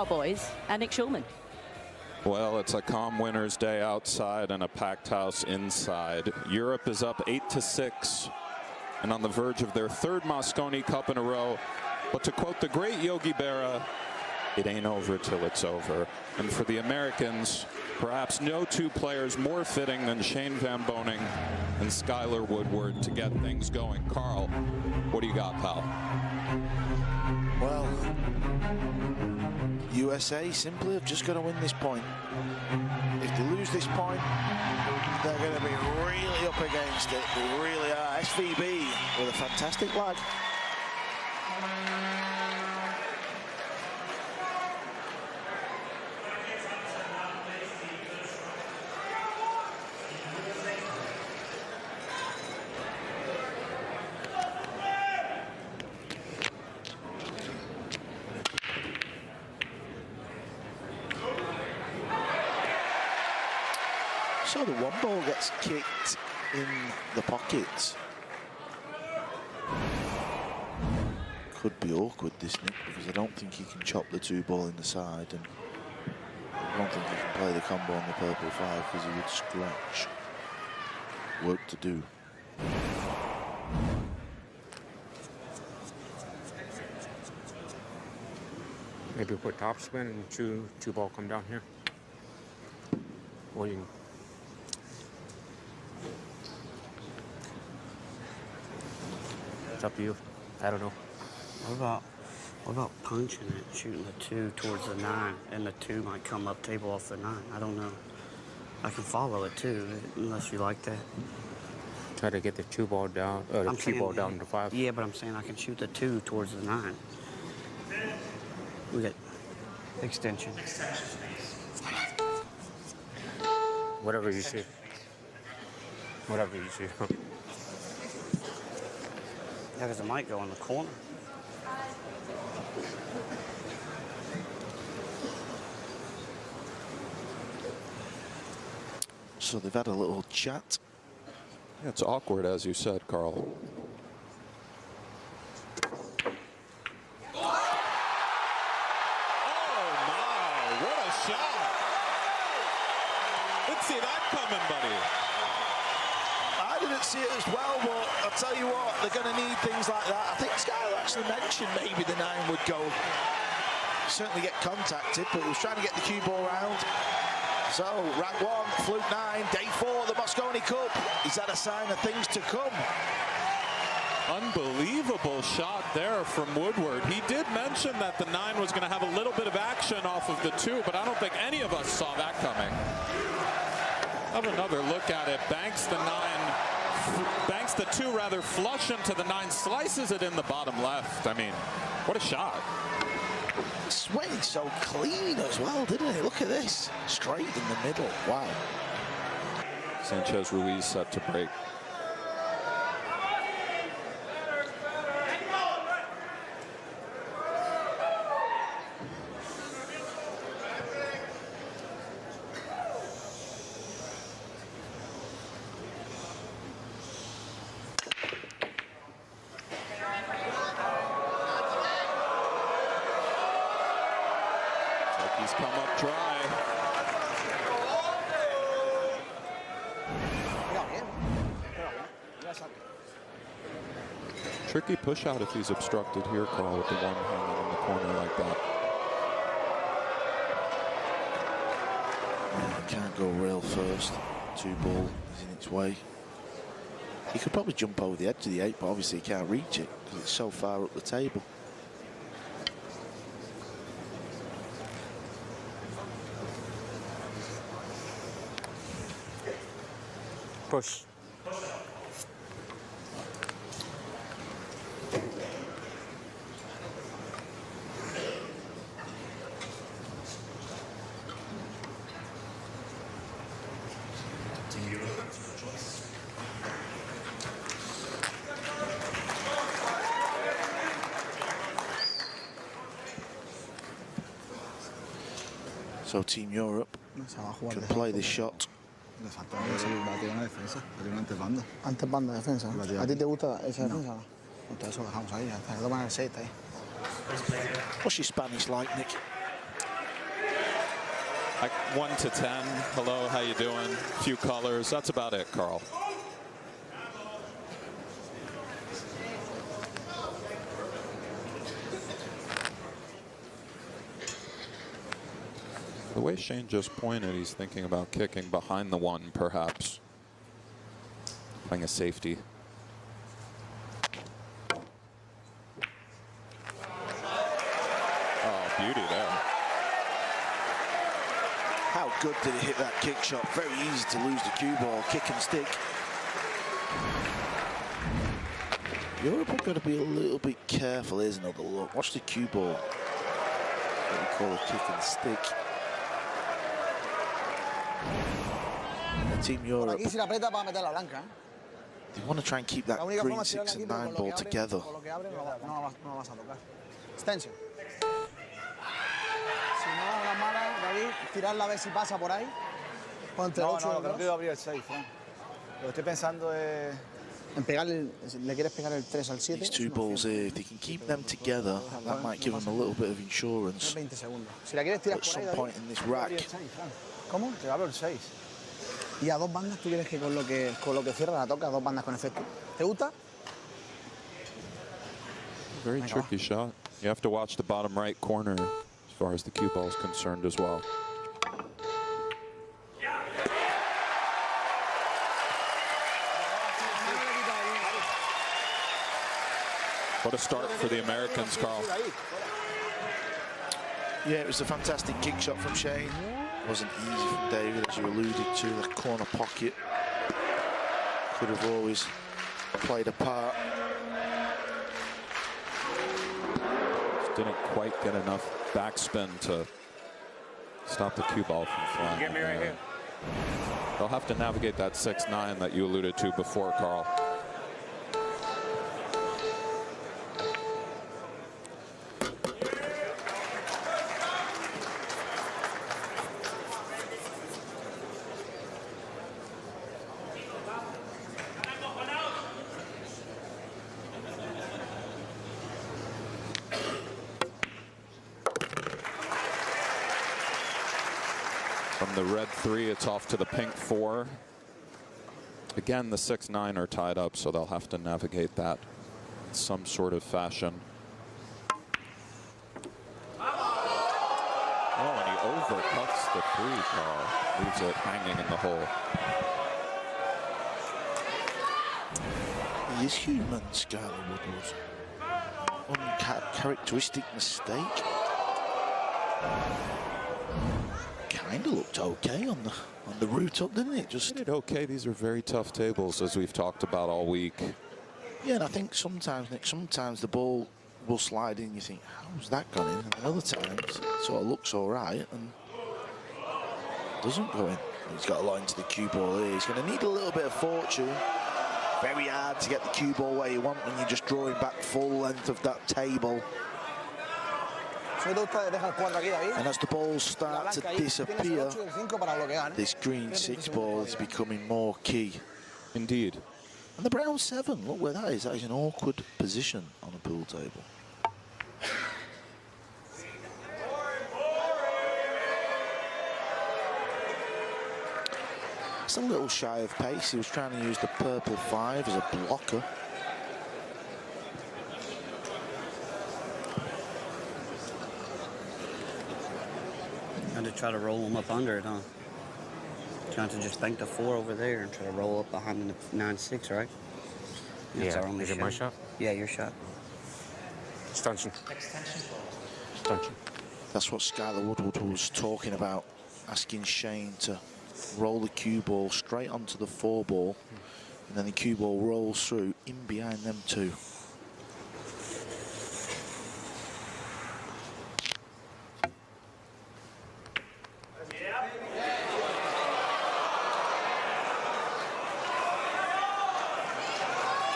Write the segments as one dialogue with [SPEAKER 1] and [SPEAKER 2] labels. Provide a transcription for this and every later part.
[SPEAKER 1] Boys and Nick Schulman.
[SPEAKER 2] Well, it's a calm winter's day outside and a packed house inside. Europe is up 8-6 and on the verge of their third Mosconi Cup in a row. But to quote the great Yogi Berra, it ain't over till it's over. And for the Americans, perhaps no two players more fitting than Shane Van Boening and Skylar Woodward to get things going. Carl, what do you got, pal?
[SPEAKER 3] Well, USA simply have just got to win this point. If they lose this point, they're going to be really up against it. They really are. SVB with a fantastic lag. So the one ball gets kicked in the pocket. Could be awkward, this, Nick, because I don't think he can chop the two ball in the side, and I don't think he can play the combo on the purple 5 because he would scratch. Work to do.
[SPEAKER 4] Maybe put topspin and two ball come down here. Or you can it's up to you. I don't know.
[SPEAKER 5] What about punching it, shooting the 2 towards the 9, and the 2 might come up table off the 9? I don't know. I can follow it too, unless you like that.
[SPEAKER 4] Try to get the 2 ball down, or the 2 ball down to 5.
[SPEAKER 5] Yeah, but I'm saying I can shoot the 2 towards the 9. We got extension.
[SPEAKER 4] Whatever you see. Whatever you see.
[SPEAKER 5] Yeah, because it might go in the corner.
[SPEAKER 3] So they've had a little chat.
[SPEAKER 2] It's awkward, as you said, Carl.
[SPEAKER 6] See that coming, buddy.
[SPEAKER 3] I didn't see it as well, but I'll tell you what, they're going to need things like that. I think Skylar actually mentioned maybe the 9 would go. Certainly get contacted, but he was trying to get the cue ball round. So, rank 1, fluke 9, day 4, the Mosconi Cup. Is that a sign of things to come?
[SPEAKER 2] Unbelievable shot there from Woodward. He did mention that the 9 was going to have a little bit of action off of the 2, but I don't think any of us saw that coming. Have another look at it. Banks the 2 rather flush into the 9, slices it in the bottom left. I mean, what a shot.
[SPEAKER 3] Swing so clean as well, didn't he? Look at this. Straight in the middle. Wow.
[SPEAKER 2] Sanchez Ruiz set to break. He's come up dry. Tricky push out if he's obstructed here, Carl, with the one hanging in the corner like that.
[SPEAKER 3] Can't go rail first. 2-ball is in its way. He could probably jump over the edge of the 8, but obviously he can't reach it because it's so far up the table.
[SPEAKER 4] Push.
[SPEAKER 3] So Team Europe can play this shot.
[SPEAKER 7] Le falta una defensa, antes banda. Antes banda, defensa. ¿A ti te gusta esa defensa? Entonces eso lo dejamos ahí, hasta que toman el set ahí.
[SPEAKER 3] What's your Spanish like, Nick?
[SPEAKER 2] Like 1 to 10. Hello, how you doing? Few colors. That's about it, Carl. The way Shane just pointed, he's thinking about kicking behind the 1, perhaps. Playing a safety. Oh, beauty there.
[SPEAKER 3] How good did he hit that kick shot? Very easy to lose the cue ball, kick and stick. Europe are going to be a little bit careful. Here's another look. Watch the cue ball. What we call a kick and stick. Team Europe, they want to try and keep that green 6 and 9 ball together.
[SPEAKER 7] Extension. Si no, la mala, David, tirarla a ver si pasa por ahí. Ponte el 8. No, no, quiero abrir el 6, Fran. Lo que estoy pensando es en pegarle, le quieres pegar el 3 al 7.
[SPEAKER 3] These 2 balls here, if they can keep them together, that might give them a little bit of insurance.
[SPEAKER 7] 20 segundos. Si la quieres tirar
[SPEAKER 3] At some point in this rack.
[SPEAKER 7] ¿Cómo? Te abro el 6. Y a 2 bandas, ¿tú quieres que con lo que cierra la toca, 2 bandas con efecto? ¿Te gusta?
[SPEAKER 2] Very tricky shot. You have to watch the bottom right corner as far as the cue ball is concerned as well. What a start for the Americans, Carl.
[SPEAKER 3] Yeah, it was a fantastic kick shot from Shane. Wasn't easy from David, as you alluded to. The corner pocket could have always played a part.
[SPEAKER 2] Just didn't quite get enough backspin to stop the cue ball from flying.
[SPEAKER 4] Get me right here.
[SPEAKER 2] They'll have to navigate that 6-9 that you alluded to before, Carl. From the red 3, it's off to the pink 4. Again, the 6-9 are tied up, so they'll have to navigate that in some sort of fashion. Oh, and he overcuts the 3, Carl. Leaves it hanging in the hole.
[SPEAKER 3] He is human, Skylar Woodward. Uncharacteristic mistake. Kind of looked okay on the route up, didn't it? Just
[SPEAKER 2] did okay. These are very tough tables, as we've talked about all week.
[SPEAKER 3] Yeah, and I think sometimes, Nick, sometimes the ball will slide in. You think, how's that gone in? And other times, it sort of looks all right and doesn't go in. He's got a lot into the cue ball here. He's going to need a little bit of fortune. Very hard to get the cue ball where you want when you're just drawing back full length of that table. And as the balls start to disappear, this green 6 ball is becoming more key.
[SPEAKER 2] Indeed.
[SPEAKER 3] And the brown 7, look where that is. That is an awkward position on a pool table. Just a little shy of pace. He was trying to use the purple 5 as a blocker.
[SPEAKER 5] And to try to roll him up under it, huh? Trying to just bank the 4 over there and try to roll up behind the 9-6, right? That's our only
[SPEAKER 4] Is it my shot?
[SPEAKER 5] Yeah, your shot.
[SPEAKER 4] Extension. Extension.
[SPEAKER 3] That's what Skylar Woodward was talking about, asking Shane to roll the cue ball straight onto the 4 ball, and then the cue ball rolls through in behind them two.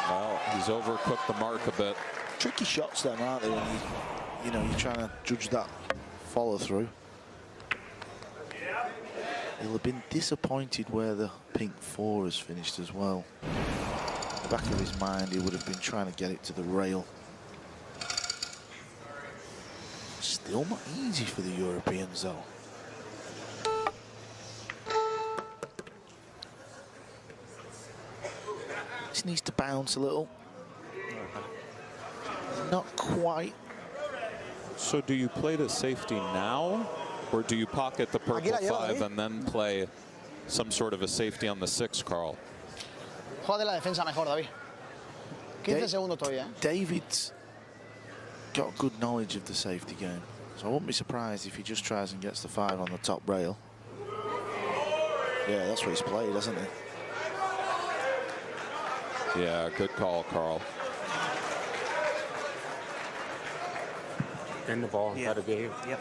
[SPEAKER 2] Well, he's overcooked the mark a bit.
[SPEAKER 3] Tricky shots then, aren't they, when you're trying to judge that follow through. He'll have been disappointed where the pink 4 has finished as well. In the back of his mind, he would have been trying to get it to the rail. Still not easy for the Europeans, though. This needs to bounce a little. Not quite.
[SPEAKER 2] So do you play to safety now, or do you pocket the purple 5 and then play some sort of a safety on the 6, Carl?
[SPEAKER 7] Juega de la defensa mejor, David. 15 segundos todavía.
[SPEAKER 3] David's got good knowledge of the safety game, so I wouldn't be surprised if he just tries and gets the 5 on the top rail. Yeah, that's what he's played, hasn't he?
[SPEAKER 2] Yeah, good call, Carl.
[SPEAKER 4] In the ball, gotta be here.
[SPEAKER 5] Yep.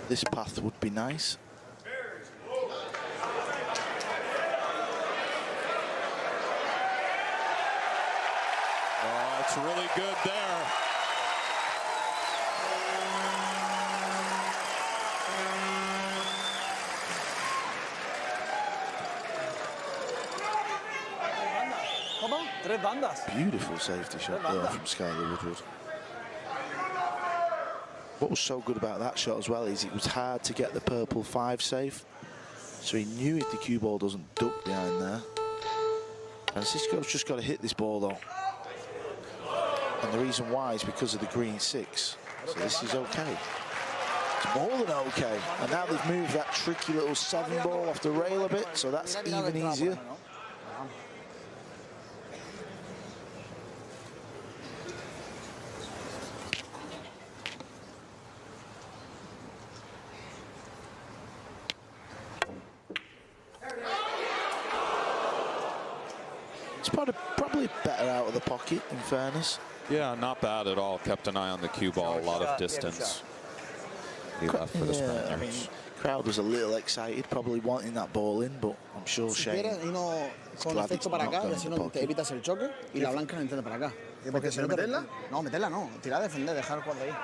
[SPEAKER 3] This path would be nice.
[SPEAKER 2] Oh, it's really good there.
[SPEAKER 3] Beautiful safety shot there from Skylar Woodward. What was so good about that shot as well is it was hard to get the purple 5 safe. So he knew if the cue ball doesn't duck behind there. Francisco's just got to hit this ball though. And the reason why is because of the green 6. So this is okay. It's more than okay. And now they've moved that tricky little 7 ball off the rail a bit, so that's even easier. It's probably better out of the pocket, in fairness.
[SPEAKER 2] Yeah, not bad at all. Kept an eye on the cue ball, a lot of distance. He left for the Spaniards.
[SPEAKER 3] I mean, crowd was a little excited, probably wanting that ball in, but I'm sure Shane is glad it's not going in the pocket.
[SPEAKER 7] Evitas el choque y la blanca la entiende para acá. Porque si no meterla? No, meterla no. Tirar a defender, dejar el cuadro ahí.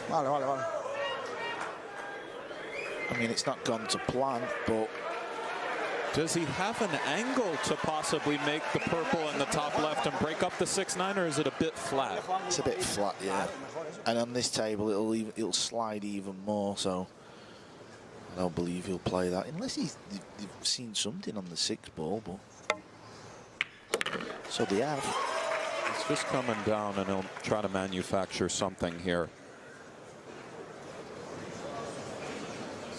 [SPEAKER 7] Vale.
[SPEAKER 3] I mean, it's not gone to plan, but...
[SPEAKER 2] Does he have an angle to possibly make the purple in the top left and break up the 6-9, or is it a bit flat?
[SPEAKER 3] It's a bit flat, yeah. And on this table, it'll slide even more, so I don't believe he'll play that. Unless you've seen something on the 6 ball, but... So they have.
[SPEAKER 2] It's just coming down, and he'll try to manufacture something here.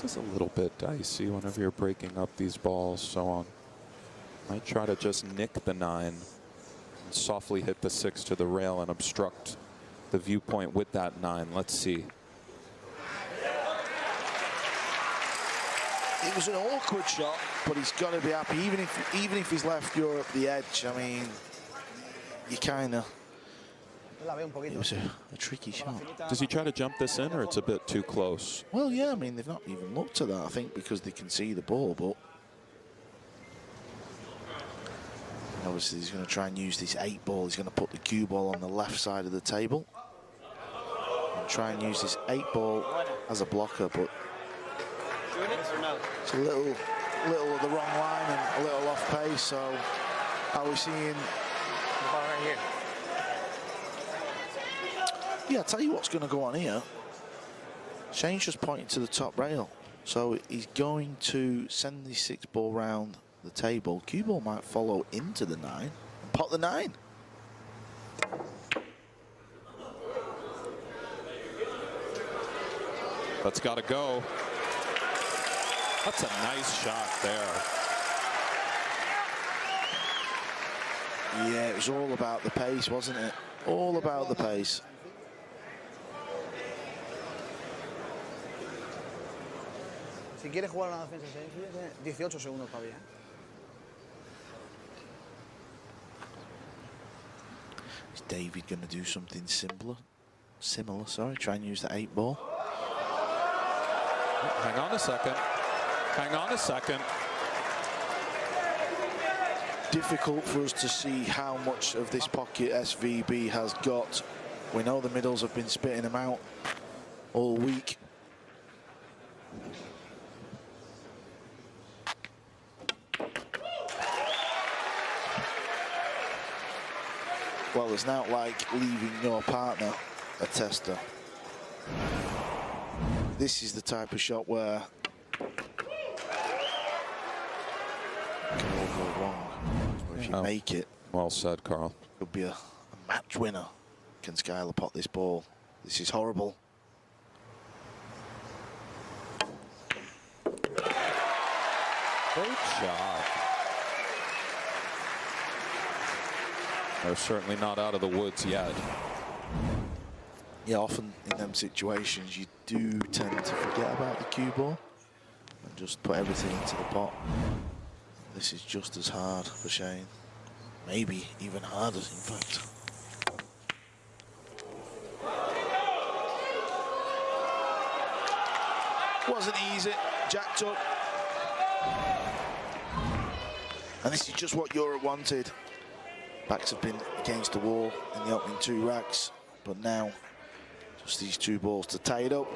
[SPEAKER 2] This is a little bit dicey whenever you're breaking up these balls, so on. Might try to just nick the 9 and softly hit the 6 to the rail and obstruct the viewpoint with that 9. Let's see.
[SPEAKER 3] It was an awkward shot, but he's got to be happy. Even if he's left Europe the edge, I mean, you kind of... It was a tricky shot.
[SPEAKER 2] Does he try to jump this in, or it's a bit too close?
[SPEAKER 3] Well, yeah, I mean, they've not even looked at that, I think, because they can see the ball, but... Obviously, he's going to try and use this 8 ball. He's going to put the cue ball on the left side of the table. try and use this 8 ball as a blocker, but it's a little of the wrong line and a little off pace. So are we seeing?
[SPEAKER 4] Right here.
[SPEAKER 3] Yeah, I'll tell you what's going to go on here. Shane's just pointing to the top rail. So he's going to send the 6 ball round the table. Cue ball might follow into the 9 and pot the 9.
[SPEAKER 2] That's got to go. That's a nice shot there.
[SPEAKER 3] Yeah, it was all about the pace, wasn't it? All about the pace.
[SPEAKER 7] Si quieres jugar una defensa sencilla, 18 segundos todavía.
[SPEAKER 3] Is David going to do something similar, sorry, try and use the 8 ball?
[SPEAKER 2] Hang on a second. Hang on a second.
[SPEAKER 3] Difficult for us to see how much of this pocket SVB has got. We know the middles have been spitting them out all week. Well, it's not like leaving your partner a tester. This is the type of shot where it can all go wrong. So if you make it,
[SPEAKER 2] well said, Carl.
[SPEAKER 3] It'll be a match winner. Can Skyler pot this ball? This is horrible.
[SPEAKER 2] Great shot. They're certainly not out of the woods yet.
[SPEAKER 3] Yeah, often in them situations, you do tend to forget about the cue ball and just put everything into the pot. This is just as hard for Shane. Maybe even harder, in fact. Wasn't easy, jacked up. And this is just what Europe wanted. Backs have been against the wall in the opening 2 racks, but now just these 2 balls to tie it up.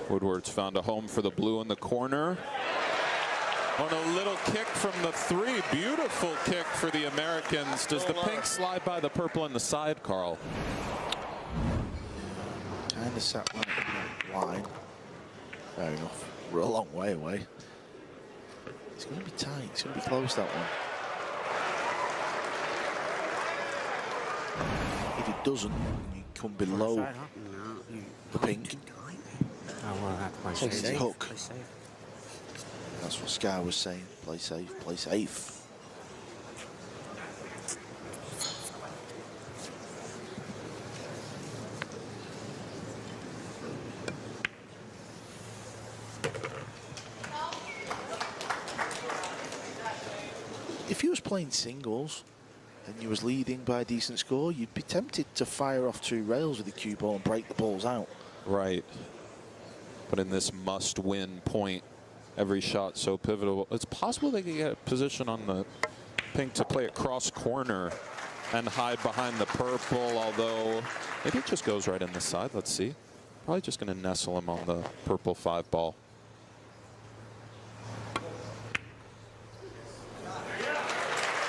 [SPEAKER 2] Woodward's found a home for the blue in the corner. On a little kick from the 3. Beautiful kick for the Americans. Does the pink slide by the purple in the side, Carl?
[SPEAKER 3] Kind of sat right at the line. Fair enough. We're a long way away. It's going to be tight. It's going to be close, that one. If it doesn't, you come below the pink. Easy hook. That's what Sky was saying. Play safe, play safe. If you was playing singles and you was leading by a decent score, you'd be tempted to fire off 2 rails with the cue ball and break the balls out.
[SPEAKER 2] Right. But in this must-win point, every shot so pivotal. It's possible they could get a position on the pink to play it cross corner and hide behind the purple, although maybe it just goes right in the side. Let's see. Probably just going to nestle him on the purple 5 ball.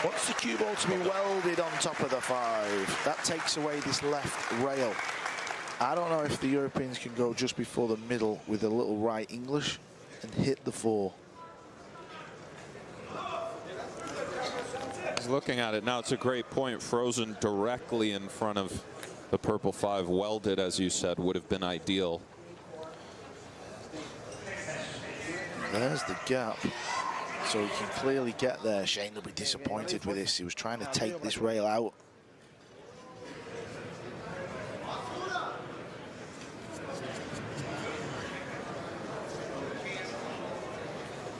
[SPEAKER 3] Wants the cue ball to be welded on top of the 5. That takes away this left rail. I don't know if the Europeans can go just before the middle with a little right English and hit the 4.
[SPEAKER 2] looking at it now. It's a great point. Frozen directly in front of the purple 5. Welded, as you said, would have been ideal.
[SPEAKER 3] There's the gap. So he can clearly get there. Shane will be disappointed with this. He was trying to take this rail out.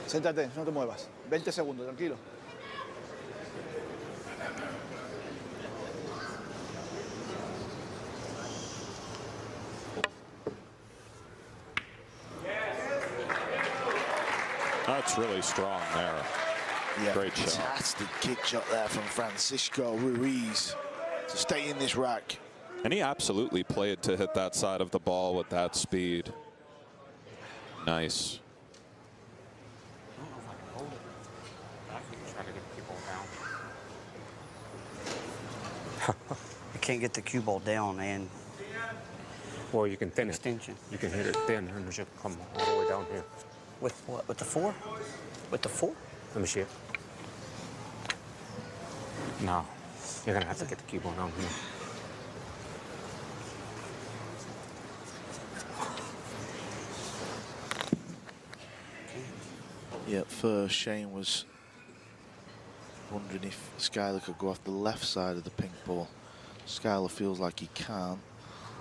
[SPEAKER 7] Siéntate, no te muevas. 20 segundos, tranquilo.
[SPEAKER 2] That's really strong there.
[SPEAKER 3] Yeah,
[SPEAKER 2] great shot.
[SPEAKER 3] Fantastic kick shot there from Francisco Ruiz to stay in this rack.
[SPEAKER 2] And he absolutely played to hit that side of the ball with that speed. Nice.
[SPEAKER 4] I don't know if I can hold it. I can try to get the cue ball down.
[SPEAKER 5] You can't get the cue ball down and
[SPEAKER 4] Or you can thin it.
[SPEAKER 5] extension.
[SPEAKER 4] You can hit it thin and it should come all the way down here.
[SPEAKER 5] With what? With the 4? With the 4?
[SPEAKER 4] Let me see it. No. You're going to have to get the cue ball down here.
[SPEAKER 3] Yeah, at first Shane was wondering if Skyler could go off the left side of the pink ball. Skyler feels like he can't,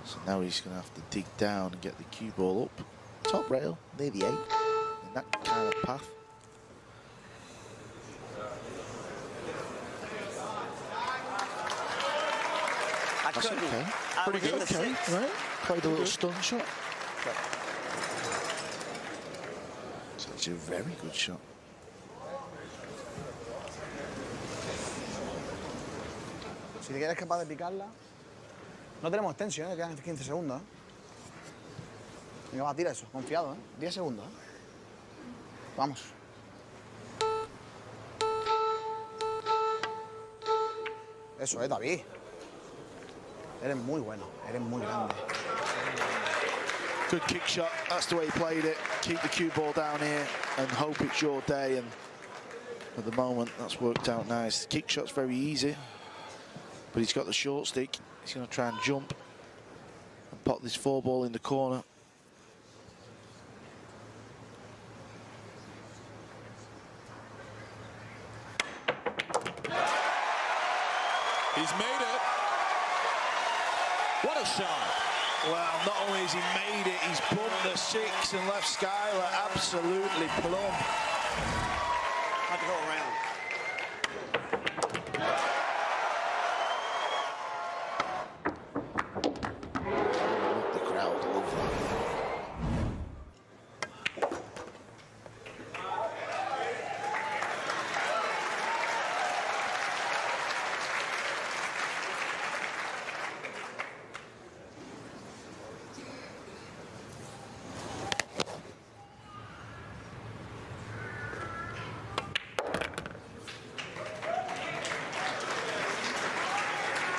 [SPEAKER 3] so now he's going to have to dig down and get the cue ball up. Top rail, near the 8, in that kind of path. That's okay.
[SPEAKER 5] Pretty good.
[SPEAKER 3] Okay, right? Played a little stun shot. It's actually a very good shot.
[SPEAKER 7] Si te quieres capaz de picarla, no tenemos tensión, quedan 15 segundos. Venga, va, tira eso, confiado, 10 segundos. Vamos. Eso es, David. Eres muy bueno, eres muy grande.
[SPEAKER 3] Good kick shot. That's the way he played it. Keep the cue ball down here and hope it's your day. And at the moment, that's worked out nice. The kick shot's very easy, but he's got the short stick. He's going to try and jump and pop this 4 ball in the corner.
[SPEAKER 2] He's made it. What a shot.
[SPEAKER 3] Well, not only has he made it, he's bumped the 6 and left Skyler absolutely plumb.
[SPEAKER 5] Have to go around.
[SPEAKER 3] The crowd love that.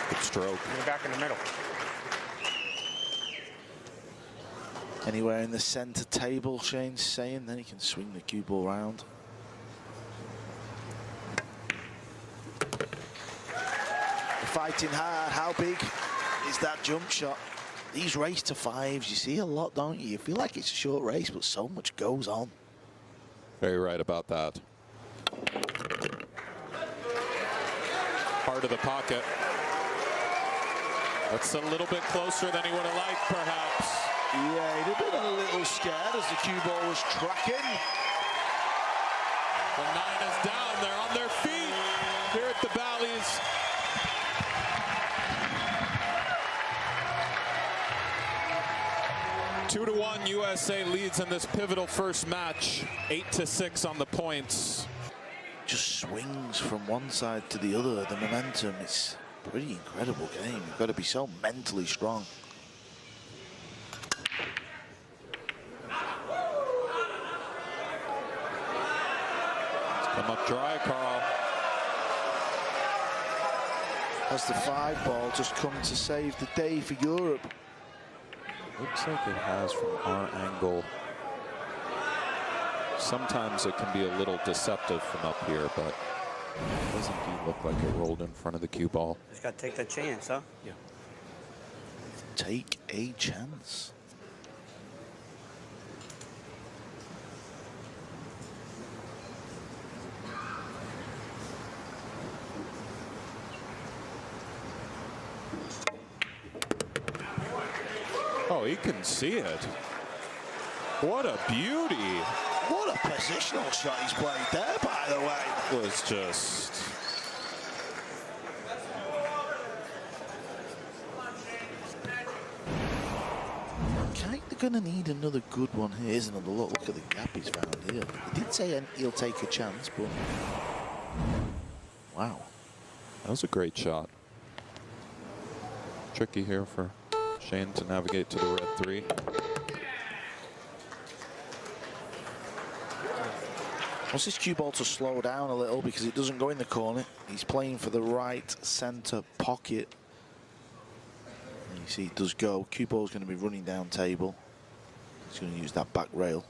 [SPEAKER 2] Good stroke.
[SPEAKER 4] You're back in the middle.
[SPEAKER 3] Anywhere in the center table, Shane's saying, then he can swing the cue ball round. Fighting hard. How big is that jump shot? These race to 5s, you see a lot, don't you? You feel like it's a short race, but so much goes on.
[SPEAKER 2] Very right about that. Heart of the pocket. That's a little bit closer than he would have liked, perhaps.
[SPEAKER 3] Yeah, he'd have been a little scared as the cue ball was tracking.
[SPEAKER 2] The 9 is down. They're on their feet here at the Bally's. Two to 1, USA leads in this pivotal first match. 8-6 on the points.
[SPEAKER 3] Just swings from one side to the other. The momentum, it's a pretty incredible game. You've got to be so mentally strong.
[SPEAKER 2] Come up dry, Carl.
[SPEAKER 3] Has the 5 ball just come to save the day for Europe?
[SPEAKER 2] Looks like it has from our angle. Sometimes it can be a little deceptive from up here, but Doesn't he look like it rolled in front of the cue ball?
[SPEAKER 5] Just got to take that chance, huh?
[SPEAKER 4] Yeah.
[SPEAKER 3] Take a chance.
[SPEAKER 2] Oh, he can see it. What a beauty.
[SPEAKER 3] What a positional shot he's played there, by the way.
[SPEAKER 2] It was just...
[SPEAKER 3] Kind of going to need another good one here. Here's another look. Look at the gap he's found here. He did say he'll take a chance, but... Wow.
[SPEAKER 2] That was a great shot. Tricky here for Shane to navigate to the red 3.
[SPEAKER 3] Wants this cue ball to slow down a little because it doesn't go in the corner. He's playing for the right center pocket. And you see it does go. Cue ball's going to be running down table. He's going to use that back rail.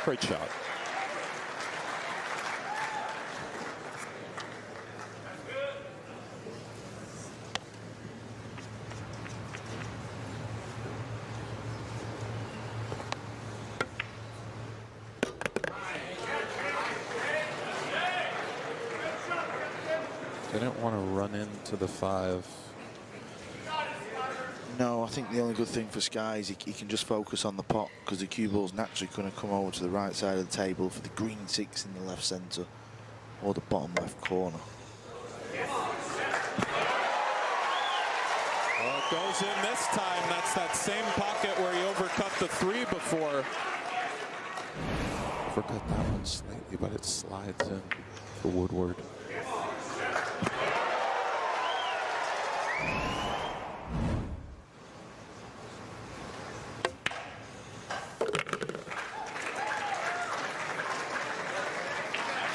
[SPEAKER 2] Great shot. Didn't want to run into the 5.
[SPEAKER 3] No, I think the only good thing for Sky is he can just focus on the pot because the cue ball's naturally going to come over to the right side of the table for the green 6 in the left centre or the bottom left corner.
[SPEAKER 2] Well, it goes in this time. That's that same pocket where he overcut the 3 before. Overcut that one slightly, but it slides in for Woodward.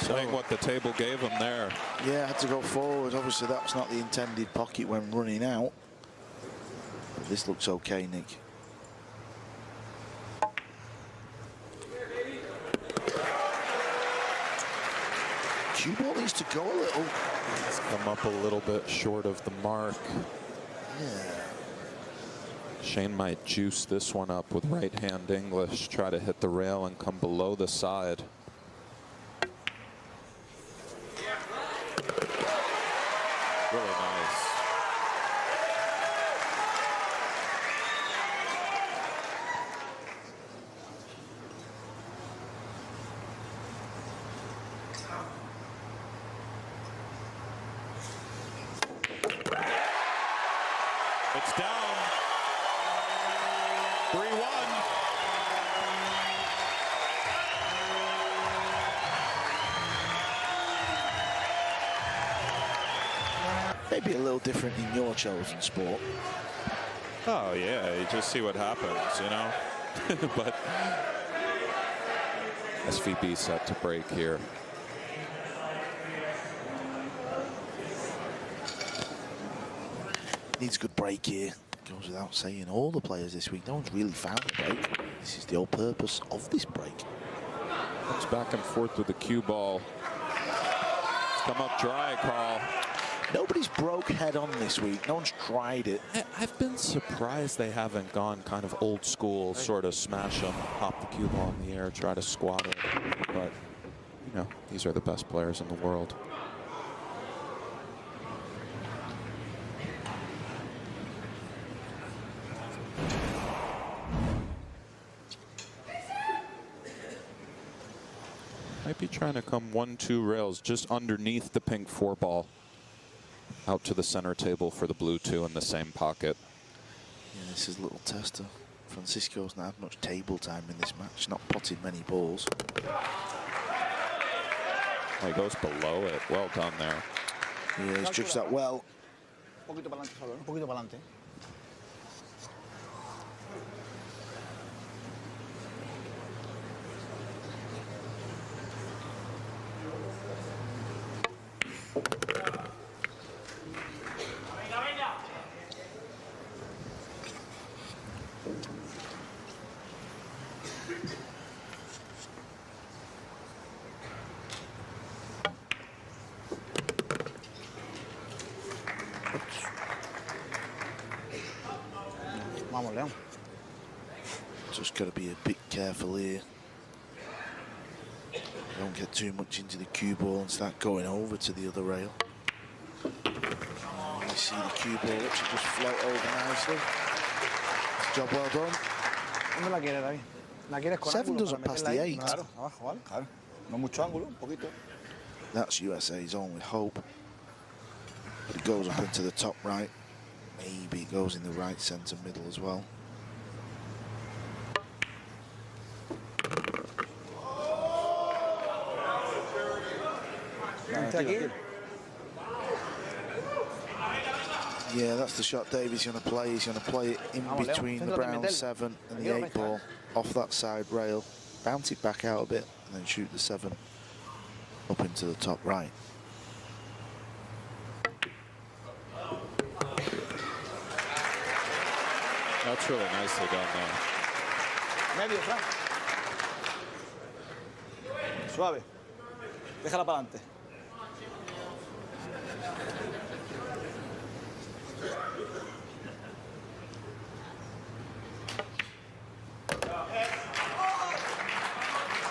[SPEAKER 2] Saying what the table gave him there.
[SPEAKER 3] Yeah, had to go forward. Obviously, that's not the intended pocket when running out. But this looks okay, Nick. Cue ball needs to go a little.
[SPEAKER 2] It's come up a little bit short of the mark.
[SPEAKER 3] Yeah.
[SPEAKER 2] Shane might juice this one up with right hand English, try to hit the rail and come below the side. Really nice. It's down. 3-1.
[SPEAKER 3] Maybe a little different in your chosen sport.
[SPEAKER 2] Oh yeah, you just see what happens, you know. But SVB set to break here.
[SPEAKER 3] Needs a good break here. Goes without saying. All the players this week, no one's really found a break. This is the whole purpose of this break.
[SPEAKER 2] Comes back and forth with the cue ball. It's come up dry, Carl.
[SPEAKER 3] Nobody's broke head on this week. No one's tried it.
[SPEAKER 2] I've been surprised they haven't gone kind of old school, sort of smash them, hop the cue ball in the air, try to squat it. But, you know, these are the best players in the world. Might be trying to come 1-2 rails just underneath the pink 4 ball. Out to the center table for the blue 2 in the same pocket.
[SPEAKER 3] Yeah, this is a little tester. Francisco's not had much table time in this match, not potted many balls.
[SPEAKER 2] Oh, he goes below it. Well done there.
[SPEAKER 3] Yeah, he's judged that well.
[SPEAKER 7] Un poquito para adelante solo, un poquito para adelante. Vamos, León.
[SPEAKER 3] Just got to be a bit careful here. Don't get too much into the cue ball and start going over to the other rail. You see the cue ball actually just float over nicely. Job well done.
[SPEAKER 7] ¿Dónde la quieres, David? ¿La quieres con
[SPEAKER 3] 7
[SPEAKER 7] ángulo
[SPEAKER 3] doesn't
[SPEAKER 7] para
[SPEAKER 3] pass
[SPEAKER 7] meterla
[SPEAKER 3] the
[SPEAKER 7] ahí?
[SPEAKER 3] 8.
[SPEAKER 7] Claro, abajo, ¿vale? Claro. No mucho ángulo, un poquito.
[SPEAKER 3] That's USA's only hope. But it goes up into the top right. Maybe it goes in the right centre middle as well. Yeah, that's the shot Davy's going to play. He's going to play it in between the brown 7 and the 8 ball, off that side rail, bounce it back out a bit, and then shoot the 7 up into the top right.
[SPEAKER 2] That's really nicely done there.
[SPEAKER 7] Medio, Fran. Suave. Déjala para adelante.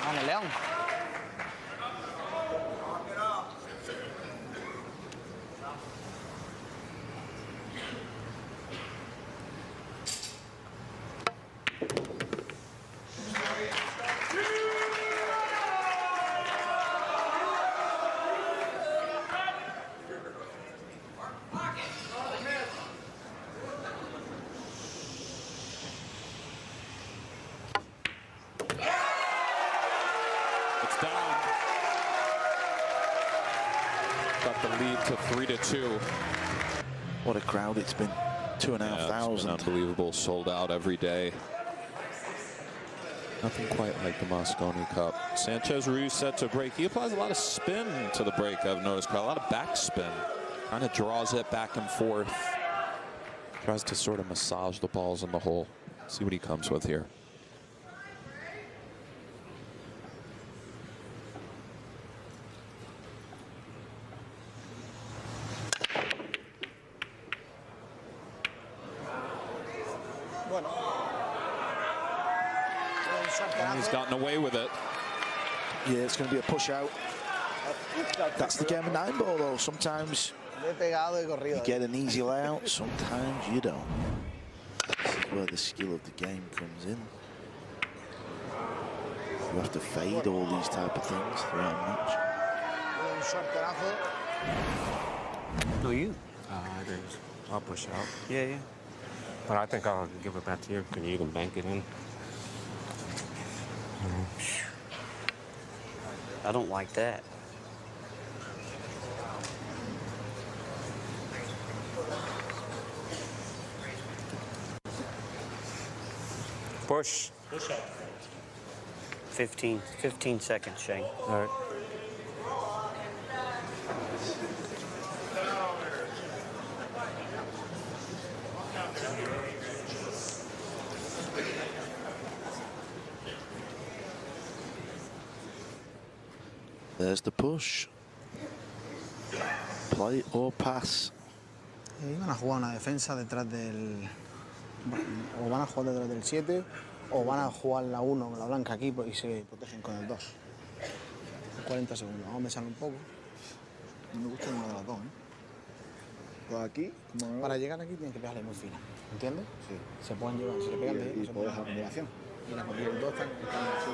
[SPEAKER 7] Vamos, León.
[SPEAKER 2] It's down. Got the lead to 3-2.
[SPEAKER 3] What a crowd it's been. 2,500.
[SPEAKER 2] It's been unbelievable. Sold out every day. Nothing quite like the Mosconi Cup. Sanchez Ruiz set to break. He applies a lot of spin to the break, I've noticed. A lot of backspin. Kind of draws it back and forth. Tries to sort of massage the balls in the hole. See what he comes with here. He's gotten away with it.
[SPEAKER 3] Yeah, it's going to be a push out. That's the game of 9 ball, though. Sometimes you get an easy layout, sometimes you don't. This is where the skill of the game comes in. You have to fade all these type of things throughout a match.
[SPEAKER 5] No, you.
[SPEAKER 4] I'll push out.
[SPEAKER 5] Yeah, yeah.
[SPEAKER 4] But I think I'll give it back to you, and you can bank it in.
[SPEAKER 5] I don't like that.
[SPEAKER 4] Push.
[SPEAKER 5] 15 seconds, Shane.
[SPEAKER 4] All right.
[SPEAKER 3] There's the push. Play or pass.
[SPEAKER 7] Iban a jugar una defensa detrás del... O van a jugar detrás del 7 o van a jugar la 1 con la blanca aquí y se protegen con el 2. 40 segundos. Vamos a pensar un poco.
[SPEAKER 3] No me gusta ninguna de las dos, ¿eh? Pues aquí, como...
[SPEAKER 7] Para llegar aquí tienen que pegarle muy fina. ¿Entiendes?
[SPEAKER 3] Sí.
[SPEAKER 7] Se pueden llevar, si le pegan de
[SPEAKER 3] Y poder la combinación.
[SPEAKER 7] Y la combinación, el 2 están así.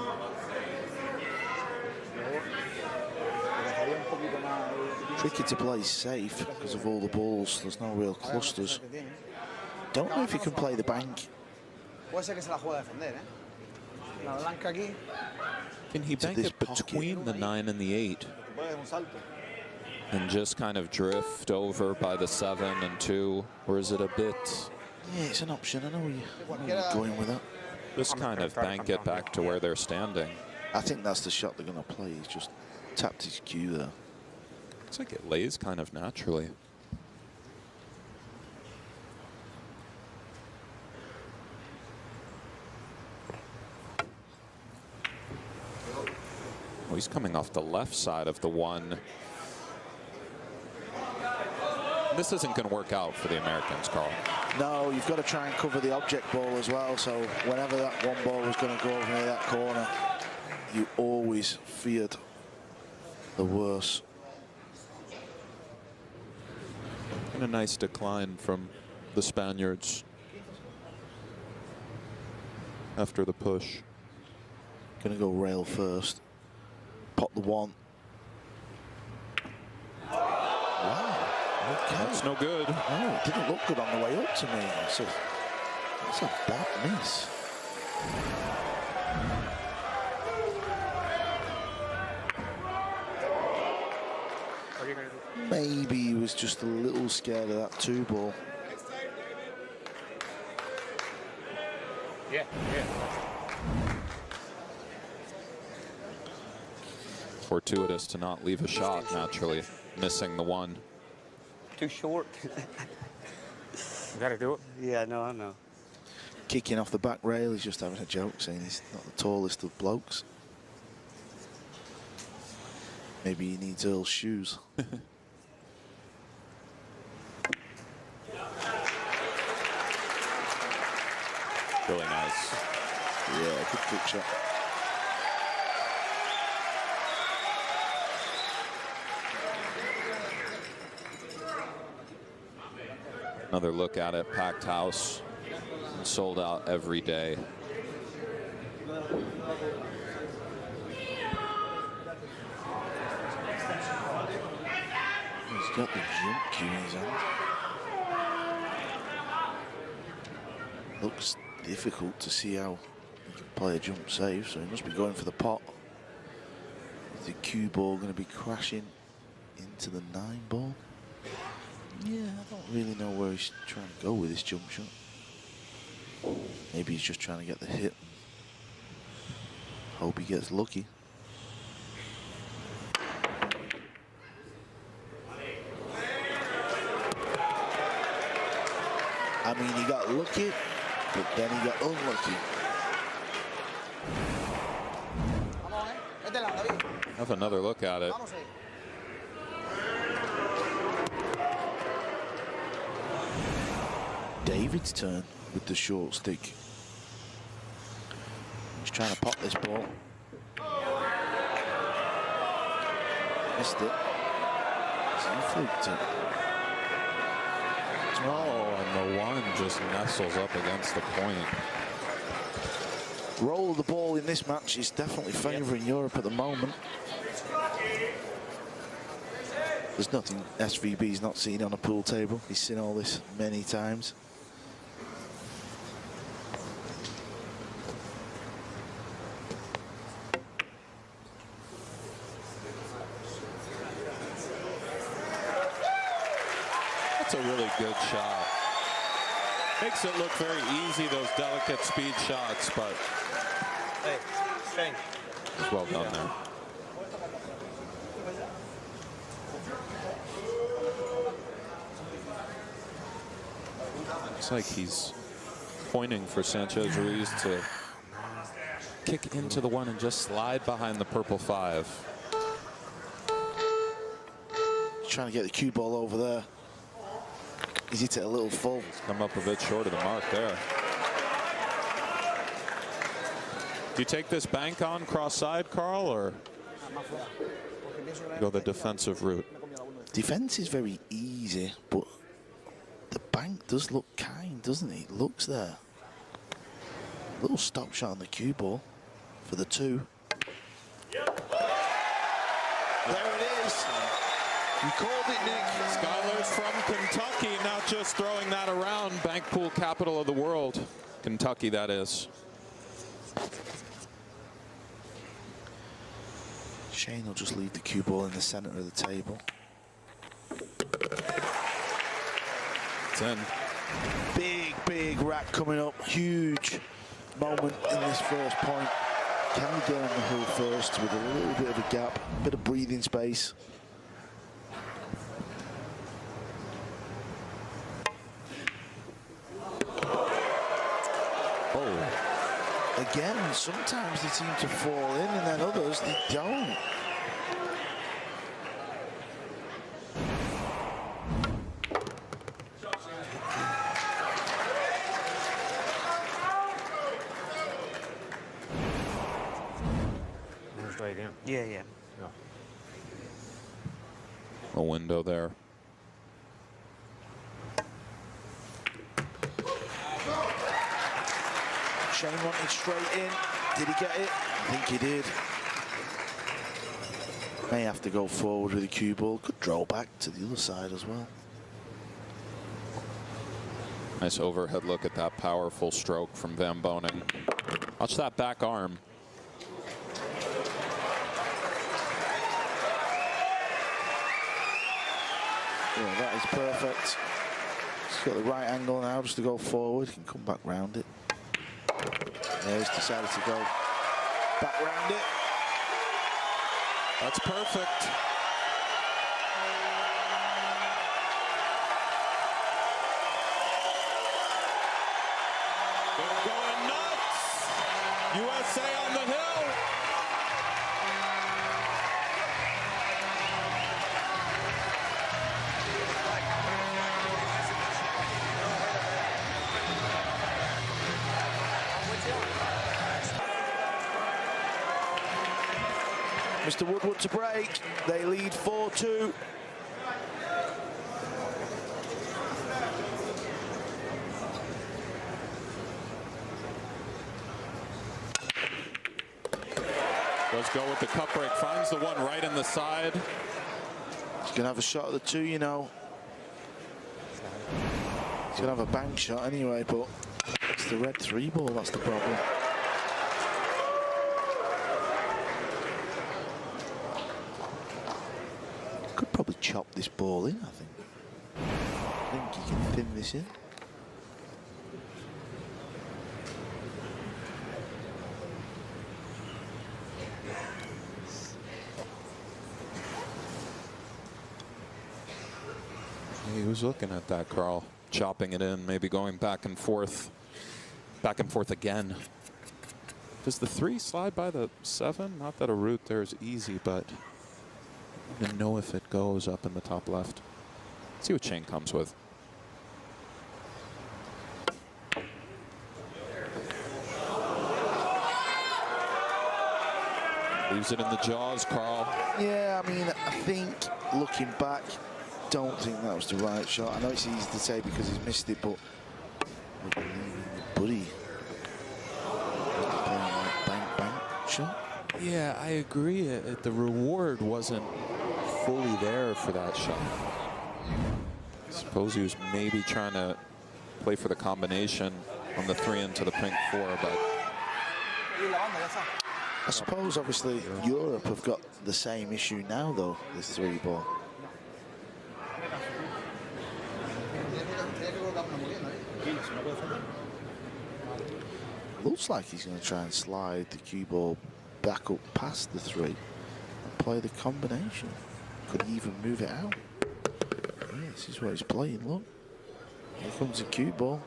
[SPEAKER 7] Luego, le dejaría un poquito más...
[SPEAKER 3] Tricky to play safe because of all the balls. There's no real clusters. Don't know if you can play the bank.
[SPEAKER 7] Puede ser que se la juegue a defender, ¿eh? La blanca aquí.
[SPEAKER 2] Can he bank it between the 9 and the 8? And just kind of drift over by the 7 and 2? Or is it a bit...
[SPEAKER 3] Yeah, it's an option. I know where you're going with that.
[SPEAKER 2] Just kind of bank it back to where they're standing.
[SPEAKER 3] I think that's the shot they're going to play. He's just tapped his cue there.
[SPEAKER 2] Looks like it lays kind of naturally. Oh, he's coming off the left side of the 1. This isn't going to work out for the Americans, Carl.
[SPEAKER 3] No, you've got to try and cover the object ball as well. So whenever that one ball was going to go over near that corner, you always feared the worst.
[SPEAKER 2] And a nice decline from the Spaniards after the push.
[SPEAKER 3] Going to go rail first. Pot the one. Wow. Okay.
[SPEAKER 2] That's no good.
[SPEAKER 3] No, it didn't look good on the way up to me. That's a bad miss. Maybe he was just a little scared of that 2 ball.
[SPEAKER 4] Yeah.
[SPEAKER 2] Fortuitous to not leave a shot, naturally, missing the 1.
[SPEAKER 5] Too short.
[SPEAKER 4] You gotta do it.
[SPEAKER 5] Yeah, I know.
[SPEAKER 3] Kicking off the back rail, he's just having a joke, saying he's not the tallest of blokes. Maybe he needs Earl's shoes.
[SPEAKER 2] Really nice.
[SPEAKER 3] Yeah, good kick shot.
[SPEAKER 2] Another look at it, packed house, sold out every day.
[SPEAKER 3] He's got the jump cue in his hand. Looks difficult to see how he can play a jump save, so he must be going for the pot. Is the cue ball going to be crashing into the 9 ball? Yeah, I don't really know where he's trying to go with his jump shot. Maybe he's just trying to get the hit. Hope he gets lucky. I mean, he got lucky, but then he got unlucky.
[SPEAKER 2] Have another look at it.
[SPEAKER 3] David's turn with the short stick. He's trying to pop this ball. Missed it. So he fluked it.
[SPEAKER 2] Oh, and the 1 just nestles up against the point.
[SPEAKER 3] Roll of the ball in this match is definitely favouring Europe at the moment. There's nothing SVB's not seen on a pool table. He's seen all this many times.
[SPEAKER 2] That's a really good shot. Makes it look very easy, those delicate speed shots, but it's well done there. Looks like he's pointing for Sanchez Ruiz to kick into the 1 and just slide behind the purple 5.
[SPEAKER 3] Trying to get the cue ball over there. He's hit it a little full.
[SPEAKER 2] Come up a bit short of the mark there. Do you take this bank on cross side, Carl, or go the defensive route?
[SPEAKER 3] Defense is very easy, but the bank does look kind, doesn't it? It looks there. Little stop shot on the cue ball for the 2. There it is. You called it, Nick.
[SPEAKER 2] Skylar's from Kentucky, not just throwing that around. Bank pool capital of the world. Kentucky, that is.
[SPEAKER 3] Shane will just leave the cue ball in the center of the table.
[SPEAKER 2] It's in.
[SPEAKER 3] Big rack coming up. Huge moment in this first point. Can we get on the hill first with a little bit of a gap, a bit of breathing space? Again, sometimes they seem to fall in, and then others, they don't.
[SPEAKER 5] Yeah, yeah.
[SPEAKER 4] Yeah.
[SPEAKER 2] A window there.
[SPEAKER 3] Shane wanted straight in. Did he get it? I think he did. May have to go forward with the cue ball. Could draw back to the other side as well.
[SPEAKER 2] Nice overhead look at that powerful stroke from Van Boning. Watch that back arm.
[SPEAKER 3] Yeah, that is perfect. He's got the right angle now just to go forward. He can come back round it. Yeah, he's decided to go back round it.
[SPEAKER 2] That's perfect.
[SPEAKER 6] They're going nuts. USA on the hill.
[SPEAKER 3] Mr. Woodward to break. They lead 4-2.
[SPEAKER 2] Does go with the cup break. Finds the one right in the side.
[SPEAKER 3] He's going to have a shot at the two, you know. He's going to have a bank shot anyway, but it's the red 3 ball, that's the problem. Could probably chop this ball in, I think. I think he can thin this in.
[SPEAKER 2] He was looking at that, Carl. Chopping it in, maybe going back and forth again. Does the 3 slide by the 7? Not that a route there is easy, but I don't even know if it goes up in the top left. See what Shane comes with. Leaves it in the jaws, Carl.
[SPEAKER 3] Yeah, I mean, I think looking back, don't think that was the right shot. I know it's easy to say because he's missed it, but buddy, bang shot.
[SPEAKER 2] Yeah, I agree. The reward wasn't fully there for that shot. I suppose he was maybe trying to play for the combination on the 3 into the pink 4, but
[SPEAKER 3] I suppose obviously Europe have got the same issue now though, this 3 ball. Looks like he's going to try and slide the cue ball back up past the 3 and play the combination. Could he even move it out? Yeah, this is what he's playing, look. Here comes the cue ball.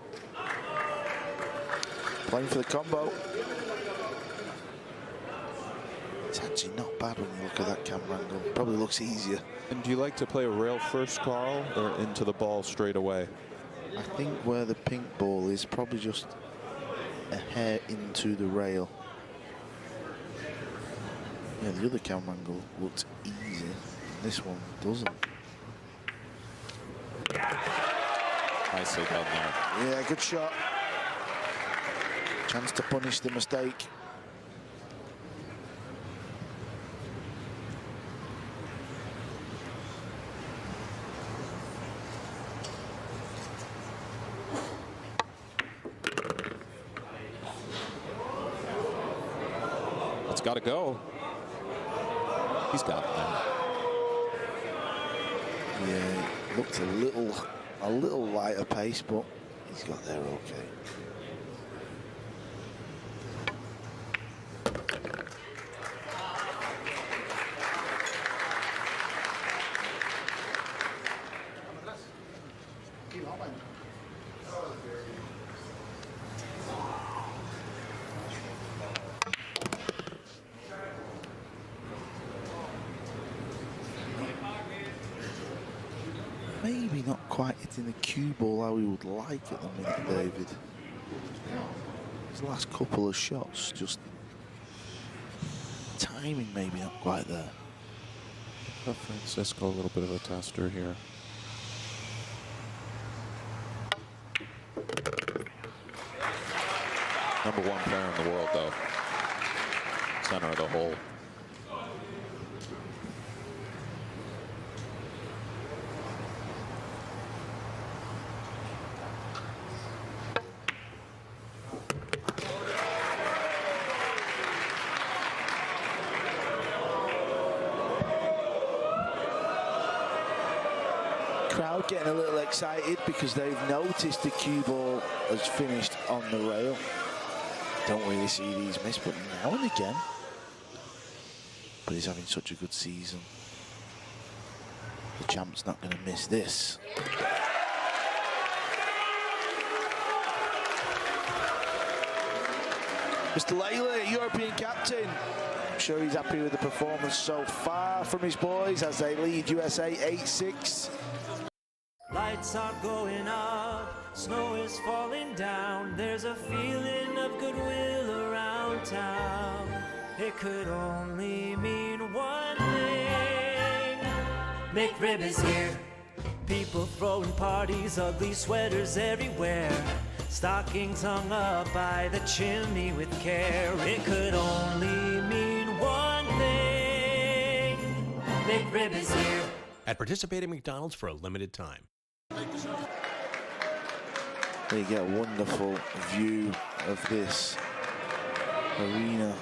[SPEAKER 3] Playing for the combo. It's actually not bad when you look at that camera angle. Probably looks easier.
[SPEAKER 2] And do you like to play a rail first, Carl, or into the ball straight away?
[SPEAKER 3] I think where the pink ball is, probably just a hair into the rail. Yeah, the other camera angle looks easy. This one doesn't.
[SPEAKER 2] Nicely done there.
[SPEAKER 3] Yeah, good shot. Chance to punish the mistake.
[SPEAKER 2] It's got to go. He's got it now.
[SPEAKER 3] Yeah, looked a little lighter pace, but he's got there okay. Maybe not quite hitting the cue ball how we would like at the minute, David. His last couple of shots just timing maybe not quite there.
[SPEAKER 2] Francisco, a little bit of a tester here. #1 player in the world, though. Center of the hole.
[SPEAKER 3] Crowd getting a little excited because they've noticed the cue ball has finished on the rail. Don't really see these miss, but now and again. But he's having such a good season. The champ's not going to miss this. Mr. Laley, European captain. I'm sure he's happy with the performance so far from his boys as they lead USA 8-6.
[SPEAKER 8] Lights are going up, snow is falling down. There's a feeling of goodwill around town. It could only mean one thing. McRib is here. People throwing parties, ugly sweaters everywhere. Stockings hung up by the chimney with care. It could only mean one thing. McRib is here.
[SPEAKER 9] At participating McDonald's for a limited time.
[SPEAKER 3] There you get a wonderful view of this arena.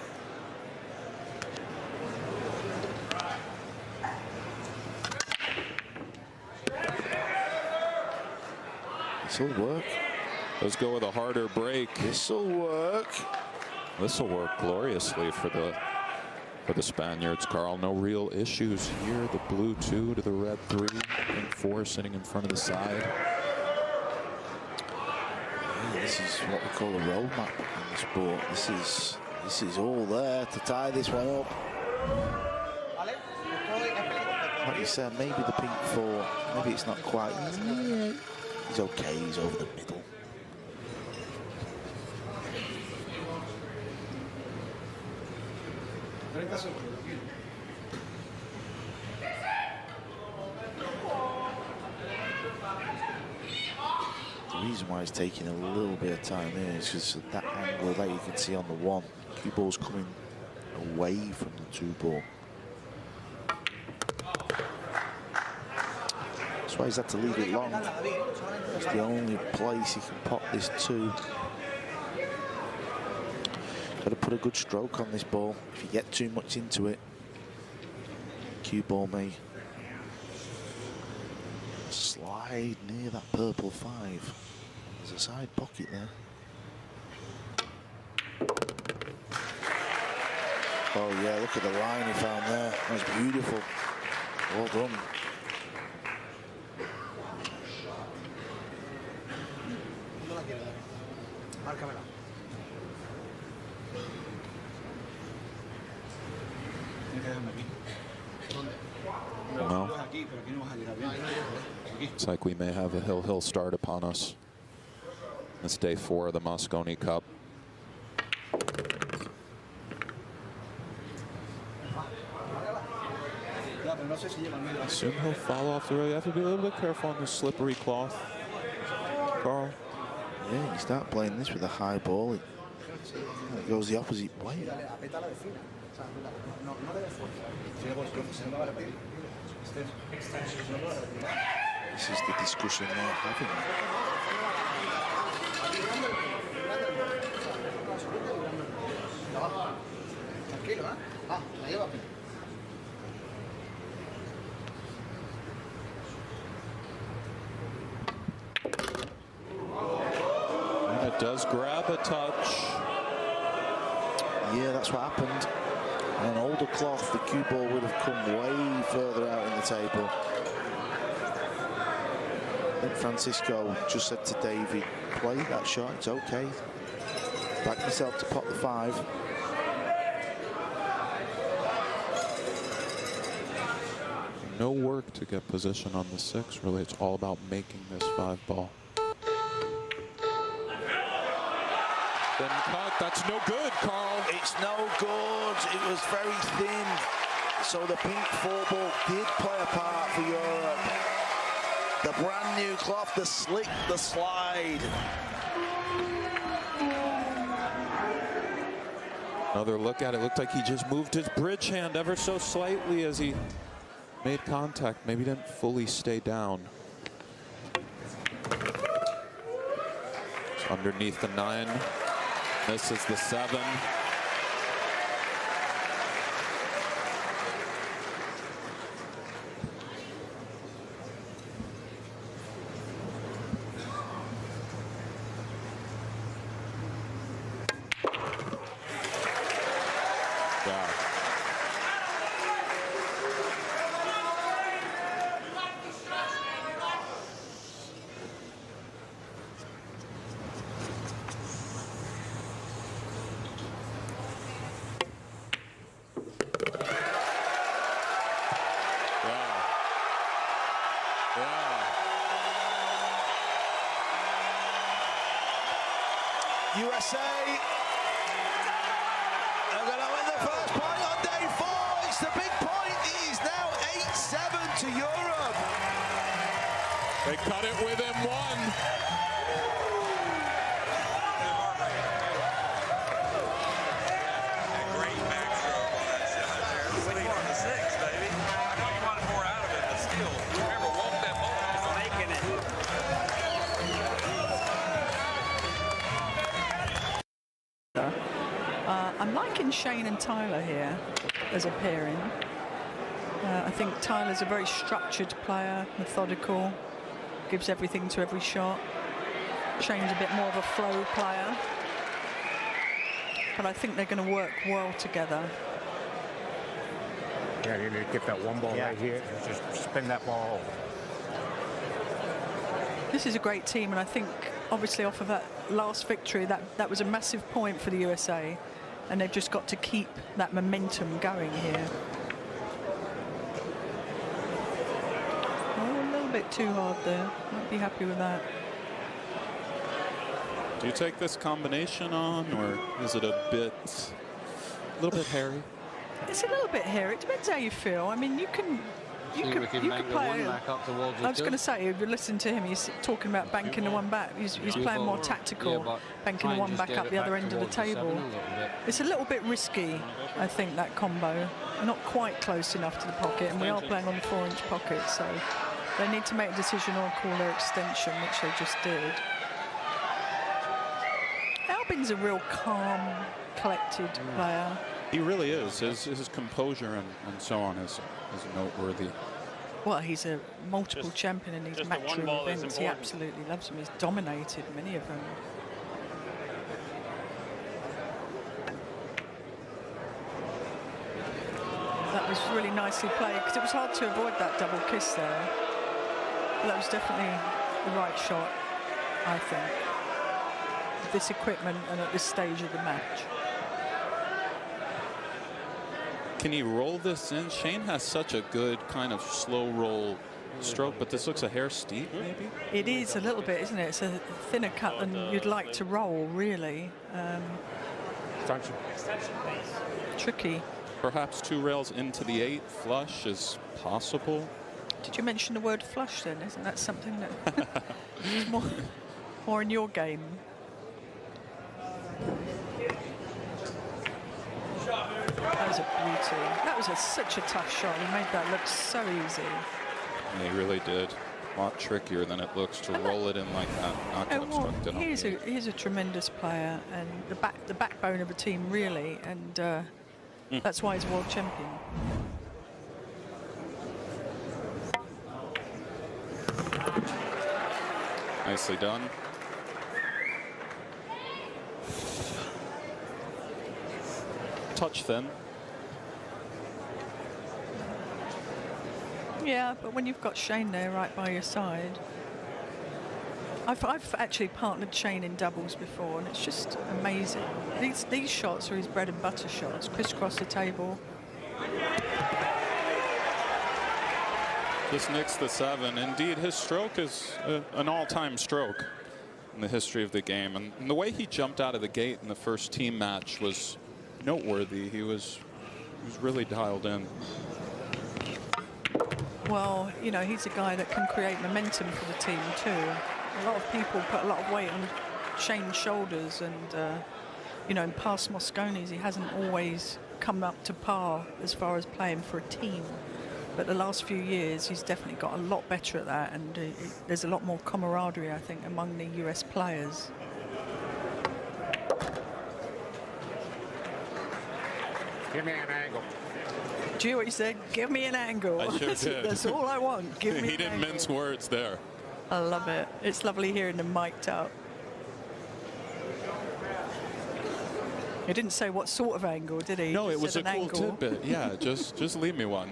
[SPEAKER 3] This'll work.
[SPEAKER 2] Let's go with a harder break.
[SPEAKER 3] This'll work.
[SPEAKER 2] This'll work gloriously for the Spaniards, Carl. No real issues here. The blue 2 to the red 3. Pink 4 sitting in front of the side.
[SPEAKER 3] Yeah, this is what we call a roadmap in the sport. This is all there to tie this one up. Like you said, maybe the pink 4, maybe it's not quite. Yeah, he's okay. He's over the middle. The reason why it's taking a little bit of time here is because that angle that you can see on the 1, cue ball's coming away from the 2 ball. That's why he's had to leave it long. It's the only place he can pop this 2. Got to put a good stroke on this ball. If you get too much into it, cue ball may slide near that purple 5. There's a side pocket there. Oh yeah, look at the line he found there. That was beautiful. Well done.
[SPEAKER 2] Well, it's like we may have a hill start upon us. It's day 4 of the Mosconi Cup. I assume he'll fall off the rail. You have to be a little bit careful on the slippery cloth, Carl.
[SPEAKER 3] Yeah, you start playing this with a high ball, it goes the opposite way. This is the discussion they're having.
[SPEAKER 2] And it does grab a touch.
[SPEAKER 3] Yeah, that's what happened. On an older cloth, the cue ball would have come way further out in the table. Then Francisco just said to Davey, play that shot, it's okay. Back yourself to pot the 5.
[SPEAKER 2] No work to get position on the 6. Really, it's all about making this 5 ball. Been cut. That's no good, Carl.
[SPEAKER 3] It's no good. It was very thin. So the pink 4-ball did play a part for Europe. The brand new cloth, the slick, the slide.
[SPEAKER 2] Another look at it. Looked like he just moved his bridge hand ever so slightly as he made contact. Maybe didn't fully stay down. It's underneath the 9. This is the 7.
[SPEAKER 3] USA are going to win the first point on day 4. It's the big point. It is now 8-7 to Europe.
[SPEAKER 2] They cut it within 1.
[SPEAKER 6] Great backstroke on that shot there. Sweet on the 6, baby. I know you wanted more out of it, but still, remember, walk that ball. Just making it.
[SPEAKER 10] I'm liking Shane and Tyler here as a pairing. I think Tyler's a very structured player, methodical, gives everything to every shot. Shane's a bit more of a flow player. But I think they're going to work well together.
[SPEAKER 4] Yeah, you need to get that one ball right here. Just spin that ball.
[SPEAKER 10] This is a great team, and I think obviously off of that last victory, that was a massive point for the USA, and they've just got to keep that momentum going here. Oh, a little bit too hard there. Won't be happy with that.
[SPEAKER 2] Do you take this combination on, or is it a little bit hairy?
[SPEAKER 10] It's a little bit hairy. It depends how you feel. I mean, you can play. I was going to say, if you listen to him, he's talking about banking the one back. He's playing more tactical, banking the one back up the other end of the table. It's a little bit risky, I think, that combo. Not quite close enough to the pocket, and we are playing on the 4-inch pocket, so they need to make a decision or call their extension, which they just did. Albin's a real calm, collected player.
[SPEAKER 2] He really is. His composure and so on is noteworthy.
[SPEAKER 10] Well, he's a multiple champion in these matchroom events. He absolutely loves them. He's dominated many of them. That was really nicely played, because it was hard to avoid that double kiss there. But that was definitely the right shot, I think, with this equipment and at this stage of the match.
[SPEAKER 2] Can he roll this in? Shane has such a good kind of slow roll stroke, but this looks a hair steep, maybe?
[SPEAKER 10] It is a little bit, isn't it? It's a thinner cut than you'd like to roll, really. Tricky.
[SPEAKER 2] Perhaps 2 rails into the 8 flush is possible.
[SPEAKER 10] Did you mention the word flush then? Isn't that something that is more in your game? That was a beauty. That was such a tough shot. He made that look so easy.
[SPEAKER 2] Yeah, he really did. A lot trickier than it looks to roll it in like that. Not to obstruct it.
[SPEAKER 10] He's a tremendous player and the backbone of a team, really, and that's why he's world champion.
[SPEAKER 2] Nicely done. Touch thin.
[SPEAKER 10] Yeah, but when you've got Shane there right by your side. I've actually partnered Shane in doubles before, and it's just amazing. These shots are his bread and butter shots. Crisscross the table.
[SPEAKER 2] Just nicks the 7. Indeed, his stroke is an all-time stroke. in the history of the game. And the way he jumped out of the gate in the first team match was noteworthy. He was really dialed in.
[SPEAKER 10] Well, you know, he's a guy that can create momentum for the team too. A lot of people put a lot of weight on Shane's shoulders, and you know, in past Mosconis, he hasn't always come up to par as far as playing for a team. But the last few years, he's definitely got a lot better at that, and there's a lot more camaraderie, I think, among the US players.
[SPEAKER 4] Give me an angle.
[SPEAKER 10] Do you hear what he said? Give me an angle.
[SPEAKER 2] I sure did.
[SPEAKER 10] That's all I want. Give me
[SPEAKER 2] He didn't mince words there.
[SPEAKER 10] I love it. It's lovely hearing them mic'd up. He didn't say what sort of angle, did he?
[SPEAKER 2] No,
[SPEAKER 10] he
[SPEAKER 2] it was a cool
[SPEAKER 10] angle.
[SPEAKER 2] tidbit. Yeah, just leave me one.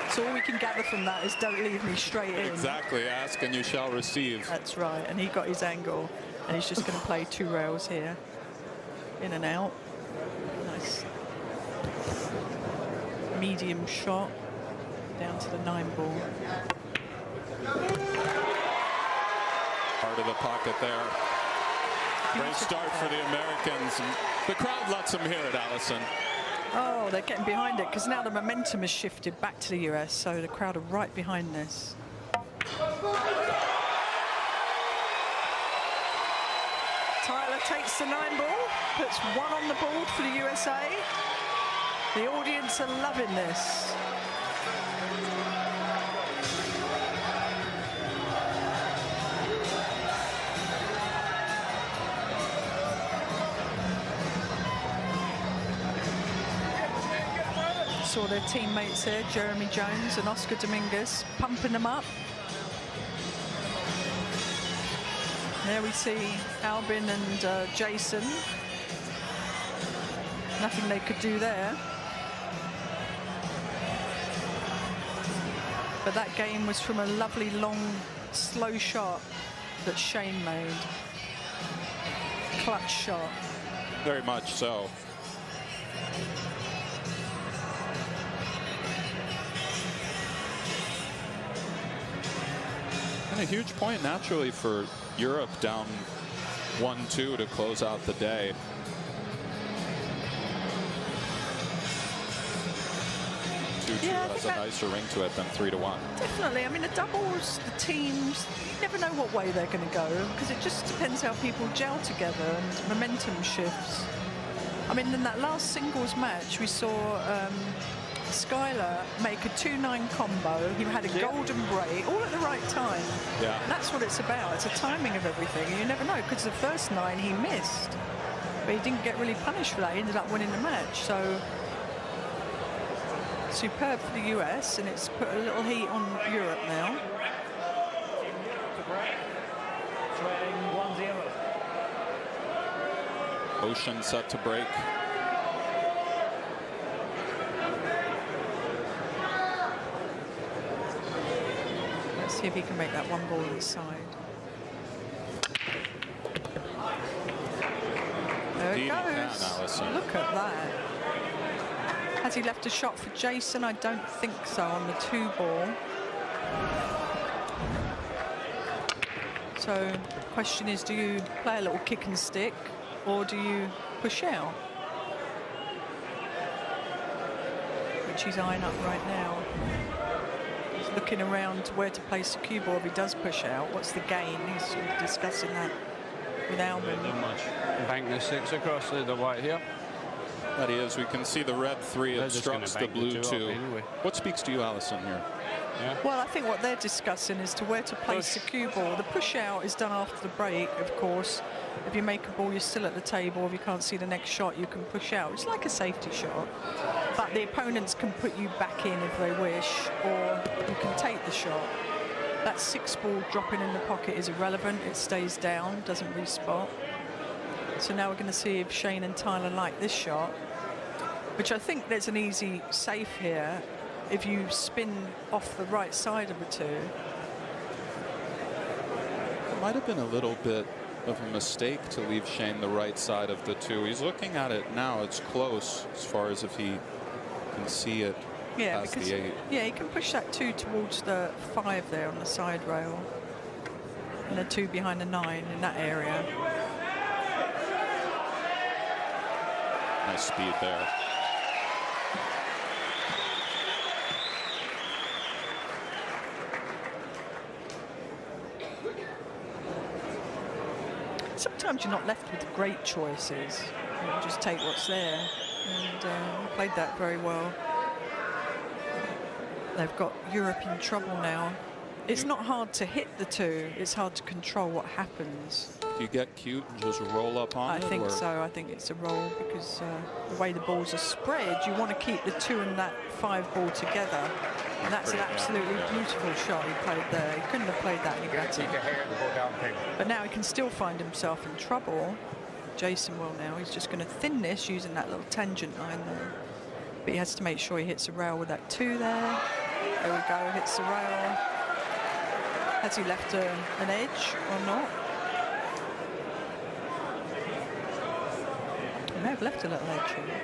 [SPEAKER 10] So all we can gather from that is don't leave me straight in.
[SPEAKER 2] Exactly. Ask and you shall receive.
[SPEAKER 10] That's right. And he got his angle, and he's just going to play 2 rails here, in and out. Nice medium shot down to the 9 ball.
[SPEAKER 2] Heart of the pocket there. Great start for the Americans. The crowd lets them hear it, Allison.
[SPEAKER 10] Oh, they're getting behind it because now the momentum has shifted back to the US, so the crowd are right behind this. Tyler takes the 9 ball, puts 1 on the board for the USA. The audience are loving this. Saw their teammates there, Jeremy Jones and Oscar Dominguez, pumping them up. There we see Albin and Jason. Nothing they could do there. But that game was from a lovely, long, slow shot that Shane made. Clutch shot.
[SPEAKER 2] Very much so. And a huge point, naturally, for Europe down 1-2 to close out the day.
[SPEAKER 10] Yeah,
[SPEAKER 2] has a nicer ring to it than 3-1.
[SPEAKER 10] Definitely. I mean, the doubles, the teams, you never know what way they're going to go because it just depends how people gel together and momentum shifts. I mean, in that last singles match, we saw Skylar make a 2-9 combo. He had a golden break all at the right time.
[SPEAKER 2] Yeah.
[SPEAKER 10] And that's what it's about. It's a timing of everything. And you never know because the first 9 he missed, but he didn't get really punished for that. He ended up winning the match. So superb for the US, and it's put a little heat on Europe now.
[SPEAKER 2] Ocean set to break.
[SPEAKER 10] Let's see if he can make that 1 ball inside. There it goes. Look at that. Has he left a shot for Jason? I don't think so on the 2 ball. So the question is, do you play a little kick and stick or do you push out? Which he's eyeing up right now. He's looking around where to place the cue ball if he does push out. What's the gain? He's discussing that with Albin.
[SPEAKER 11] Not much. Bank the 6 across the white here.
[SPEAKER 2] That is, we can see the red 3 obstructs the blue 2. Anyway. What speaks to you, Allison, here?
[SPEAKER 11] Yeah.
[SPEAKER 10] Well, I think what they're discussing is to where to place the cue ball. The push out is done after the break, of course. If you make a ball, you're still at the table. If you can't see the next shot, you can push out. It's like a safety shot. But the opponents can put you back in if they wish, or you can take the shot. That 6 ball dropping in the pocket is irrelevant. It stays down, doesn't respot. So now we're going to see if Shane and Tyler like this shot, which I think there's an easy safe here if you spin off the right side of the 2.
[SPEAKER 2] It might have been a little bit of a mistake to leave Shane the right side of the 2. He's looking at it now. It's close as far as if he can see it.
[SPEAKER 10] Yeah,
[SPEAKER 2] past
[SPEAKER 10] because
[SPEAKER 2] the 8.
[SPEAKER 10] yeah, he can push that 2 towards the 5 there on the side rail, and the 2 behind the 9 in that area.
[SPEAKER 2] Nice speed there.
[SPEAKER 10] Sometimes you're not left with great choices. You just take what's there, and he played that very well. They've got Europe in trouble now. It's not hard to hit the 2, it's hard to control what happens.
[SPEAKER 2] Do you get cute and just roll up on it?
[SPEAKER 10] I think so. I think it's a roll because the way the balls are spread, you want to keep the 2 and that 5 ball together. And that's an absolutely beautiful shot he played there. He couldn't have played that any better. But now he can still find himself in trouble. Jason will now. He's just going to thin this using that little tangent line there. But he has to make sure he hits the rail with that 2 there. There we go, hits the rail. Has he left an edge or not? He may have left a little edge here.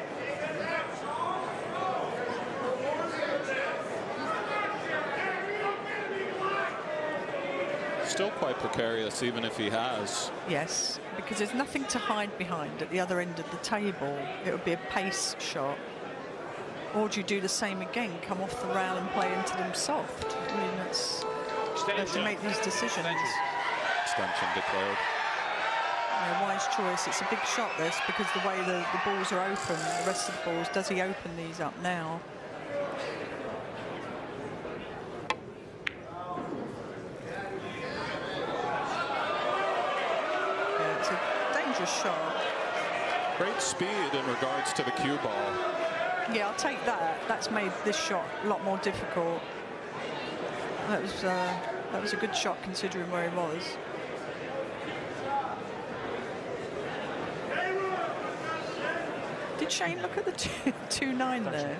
[SPEAKER 2] Still quite precarious, even if he has.
[SPEAKER 10] Yes, because there's nothing to hide behind at the other end of the table. It would be a pace shot. Or do you do the same again, come off the rail and play into them soft? I mean, that's, you have to make these decisions.
[SPEAKER 2] Extension declared.
[SPEAKER 10] A wise choice. It's a big shot, this, because the way the balls are open, the rest of the balls, does he open these up now? Yeah, it's a dangerous shot.
[SPEAKER 2] Great speed in regards to the cue ball.
[SPEAKER 10] Yeah, I'll take that. That's made this shot a lot more difficult. That was a good shot considering where he was. Did Shane look at the 2-9 there?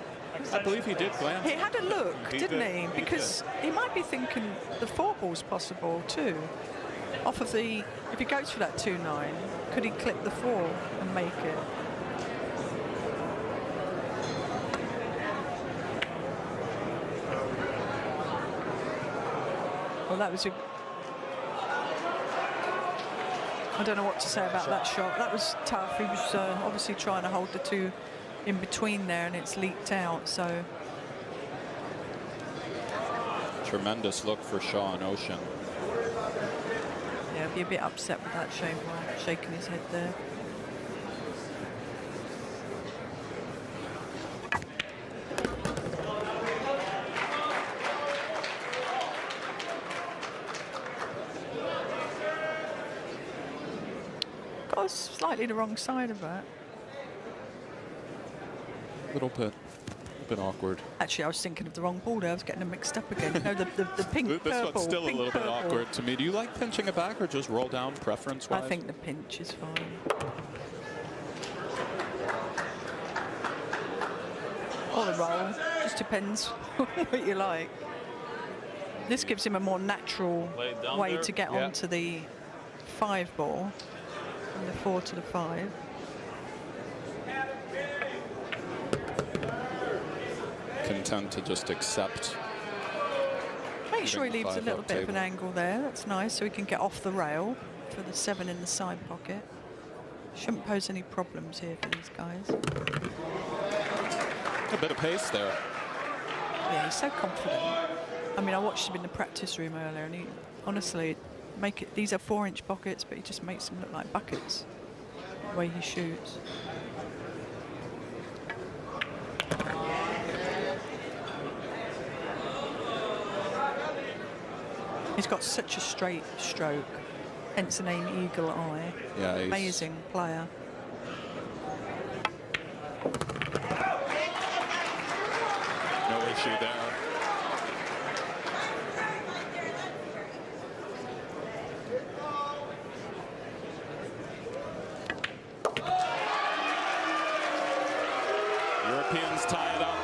[SPEAKER 2] I believe he did glance.
[SPEAKER 10] He had a look, didn't he? Because he might be thinking the 4 ball's possible too. Off of the, if he goes for that 2-9, could he clip the 4 and make it? Well, that was a... I don't know what to say about that shot. That was tough. He was obviously trying to hold the 2 in between there, and it's leaked out, so...
[SPEAKER 2] Tremendous look for Shaw and Ocean.
[SPEAKER 10] Yeah, be a bit upset with that, Shane, shaking his head there. Got slightly the wrong side of that.
[SPEAKER 2] A little bit awkward.
[SPEAKER 10] Actually, I was thinking of the wrong ball there. I was getting them mixed up again. No, the pink
[SPEAKER 2] This
[SPEAKER 10] purple.
[SPEAKER 2] one's still a little bit
[SPEAKER 10] purple.
[SPEAKER 2] awkward to me. Do you like pinching it back or just roll down preference-wise?
[SPEAKER 10] I think the pinch is fine. Or the roll. Just depends what you like. This gives him a more natural way to get onto the 5 ball. From the 4 to the 5.
[SPEAKER 2] Content to just accept.
[SPEAKER 10] Make sure he leaves a little bit of an angle there. That's nice, so he can get off the rail for the 7 in the side pocket. Shouldn't pose any problems here for these guys.
[SPEAKER 2] A bit of pace there.
[SPEAKER 10] Yeah, he's so confident. I mean, I watched him in the practice room earlier, and he honestly these are 4-inch pockets, but he just makes them look like buckets the way he shoots. He's got such a straight stroke, hence the name Eagle Eye.
[SPEAKER 2] Yeah,
[SPEAKER 10] amazing player.
[SPEAKER 2] No issue there. Europeans tie it up.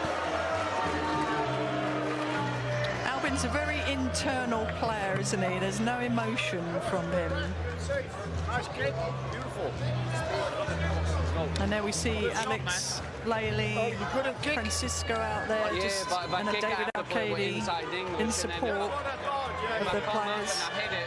[SPEAKER 10] Albin's a very internal player, isn't he? There's no emotion from him.
[SPEAKER 4] Nice kick, beautiful.
[SPEAKER 10] And there we see Alex Laley, Francisco out there, and a David Arcady in support of the players.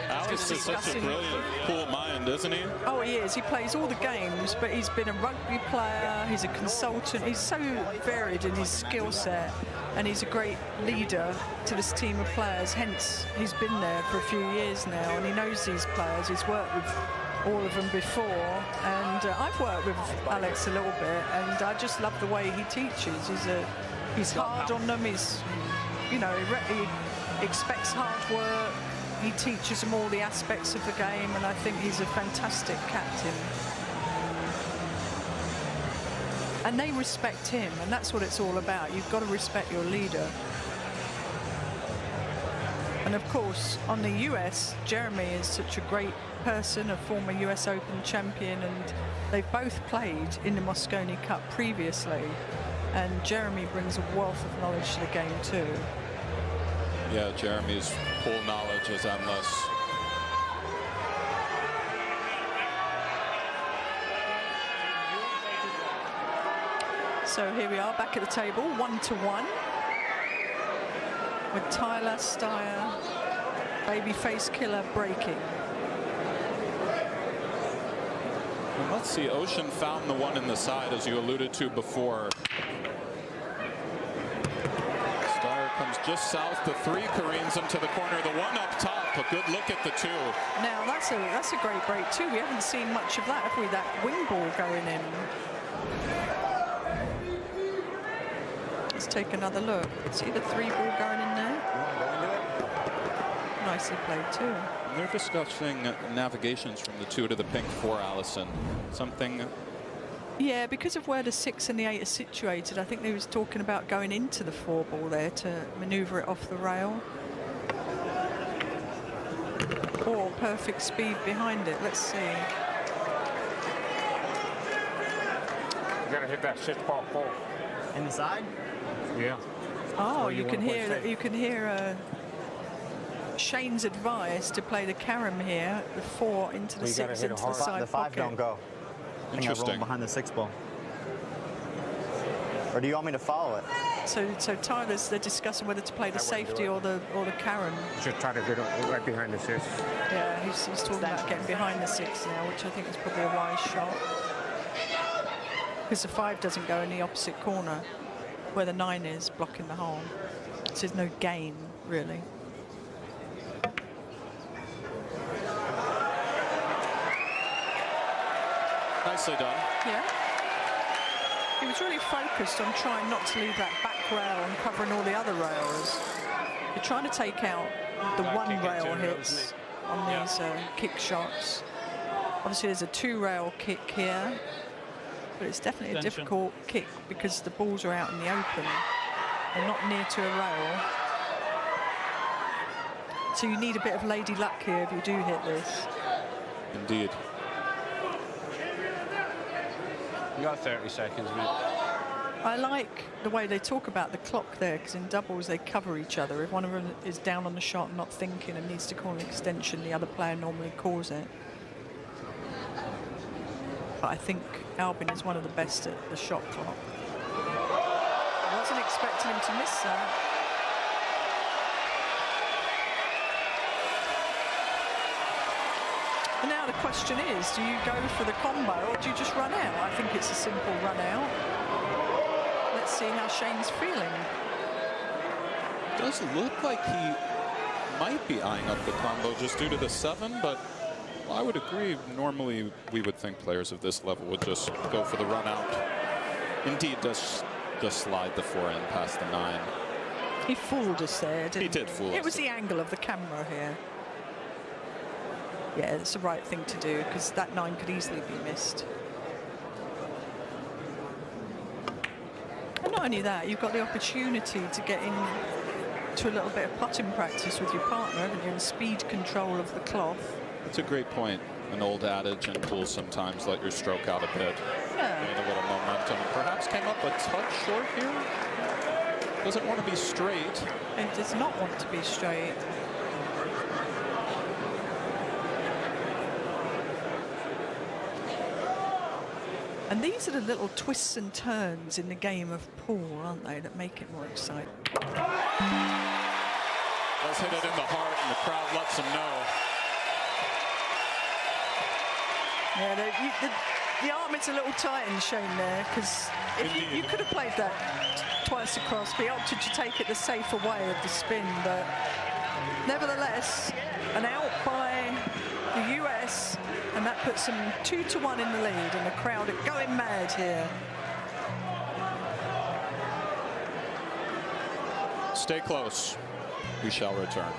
[SPEAKER 2] Alex is such a brilliant, cool mind, isn't he?
[SPEAKER 10] Oh, he is. He plays all the games, but he's been a rugby player, he's a consultant. He's so varied in his skill set, and he's a great leader to this team of players. Hence, he's been there for a few years now, and he knows these players. He's worked with all of them before, and I've worked with Alex a little bit, and I just love the way he teaches. He's hard on them. He's, you know, he expects hard work. He teaches them all the aspects of the game, and I think he's a fantastic captain. And they respect him, and that's what it's all about. You've got to respect your leader. And of course, on the US, Jeremy is such a great person, a former US Open champion, and they've both played in the Mosconi Cup previously. And Jeremy brings a wealth of knowledge to the game too.
[SPEAKER 2] Yeah, Jeremy's pool knowledge is endless.
[SPEAKER 10] So here we are back at the table, 1-1. With Tyler, Steyer, Babyface Killer breaking.
[SPEAKER 2] And let's see, Ocean found the one in the side, as you alluded to before. Steyer comes just south, the three careens him to the corner, the one up top, a good look at the two.
[SPEAKER 10] Now that's a great break too. We haven't seen much of that, have we? That wing ball going in. Let's take another look. See the three ball going in there? Nicely played too.
[SPEAKER 2] And they're discussing navigations from the 2 to the pink 4, Allison. Something.
[SPEAKER 10] Yeah, because of where the 6 and the 8 are situated, I think they was talking about going into the 4 ball there to manoeuvre it off the rail. Or perfect speed behind it. Let's see.
[SPEAKER 4] You gotta hit that 6 ball 4.
[SPEAKER 5] In the side?
[SPEAKER 4] Yeah.
[SPEAKER 10] Oh, you can hear that. You can hear Shane's advice to play the carom here, the 4 into the 6 into the side
[SPEAKER 5] The 5 don't go. I think I roll behind the 6 ball. Or do you want me to follow it?
[SPEAKER 10] So Tyler's, they're discussing whether to play the safety or the carom.
[SPEAKER 4] Should try to get right behind the 6.
[SPEAKER 10] Yeah, he's talking about getting behind the 6 now, which I think is probably a wise shot. Because the 5 doesn't go in the opposite corner, where the 9 is, blocking the hole. So there's no gain, really.
[SPEAKER 2] Nicely done.
[SPEAKER 10] Yeah. He was really focused on trying not to leave that back rail and covering all the other rails. You're trying to take out the one rail hits on these kick shots. Obviously, there's a 2 rail kick here. But it's definitely a difficult kick because the balls are out in the open. They're not near to a rail. So you need a bit of lady luck here if you do hit this.
[SPEAKER 2] Indeed.
[SPEAKER 11] You got 30 seconds, mate.
[SPEAKER 10] I like the way they talk about the clock there, because in doubles they cover each other. If one of them is down on the shot and not thinking and needs to call an extension, the other player normally calls it. But I think Albin is one of the best at the shot clock. I wasn't expecting him to miss that. And now the question is, do you go for the combo or do you just run out? I think it's a simple run out. Let's see how Shane's feeling.
[SPEAKER 2] It does look like he might be eyeing up the combo just due to the 7, but I would agree. Normally, we would think players of this level would just go for the run out. Indeed, just slide the 4 in past the 9.
[SPEAKER 10] He fooled us there, didn't he?
[SPEAKER 2] He did fool us.
[SPEAKER 10] It was the angle of the camera here. Yeah, it's the right thing to do, because that 9 could easily be missed. And not only that, you've got the opportunity to get in to a little bit of putting practice with your partner, haven't you, and speed control of the cloth.
[SPEAKER 2] That's a great point. An old adage in pool, sometimes let your stroke out a bit.
[SPEAKER 10] Yeah.
[SPEAKER 2] Gain a little momentum. Perhaps came up a touch short here. Doesn't want to be straight.
[SPEAKER 10] It does not want to be straight. And these are the little twists and turns in the game of pool, aren't they, that make it more exciting.
[SPEAKER 2] Does hit it in the heart, and the crowd lets him know.
[SPEAKER 10] Yeah, the arm is a little tight in Shane there, because if you could have played that twice across, but he opted to take it the safer way of the spin. But nevertheless, an out by the US, and that puts them 2-1 in the lead, and the crowd are going mad here.
[SPEAKER 2] Stay close. We shall return.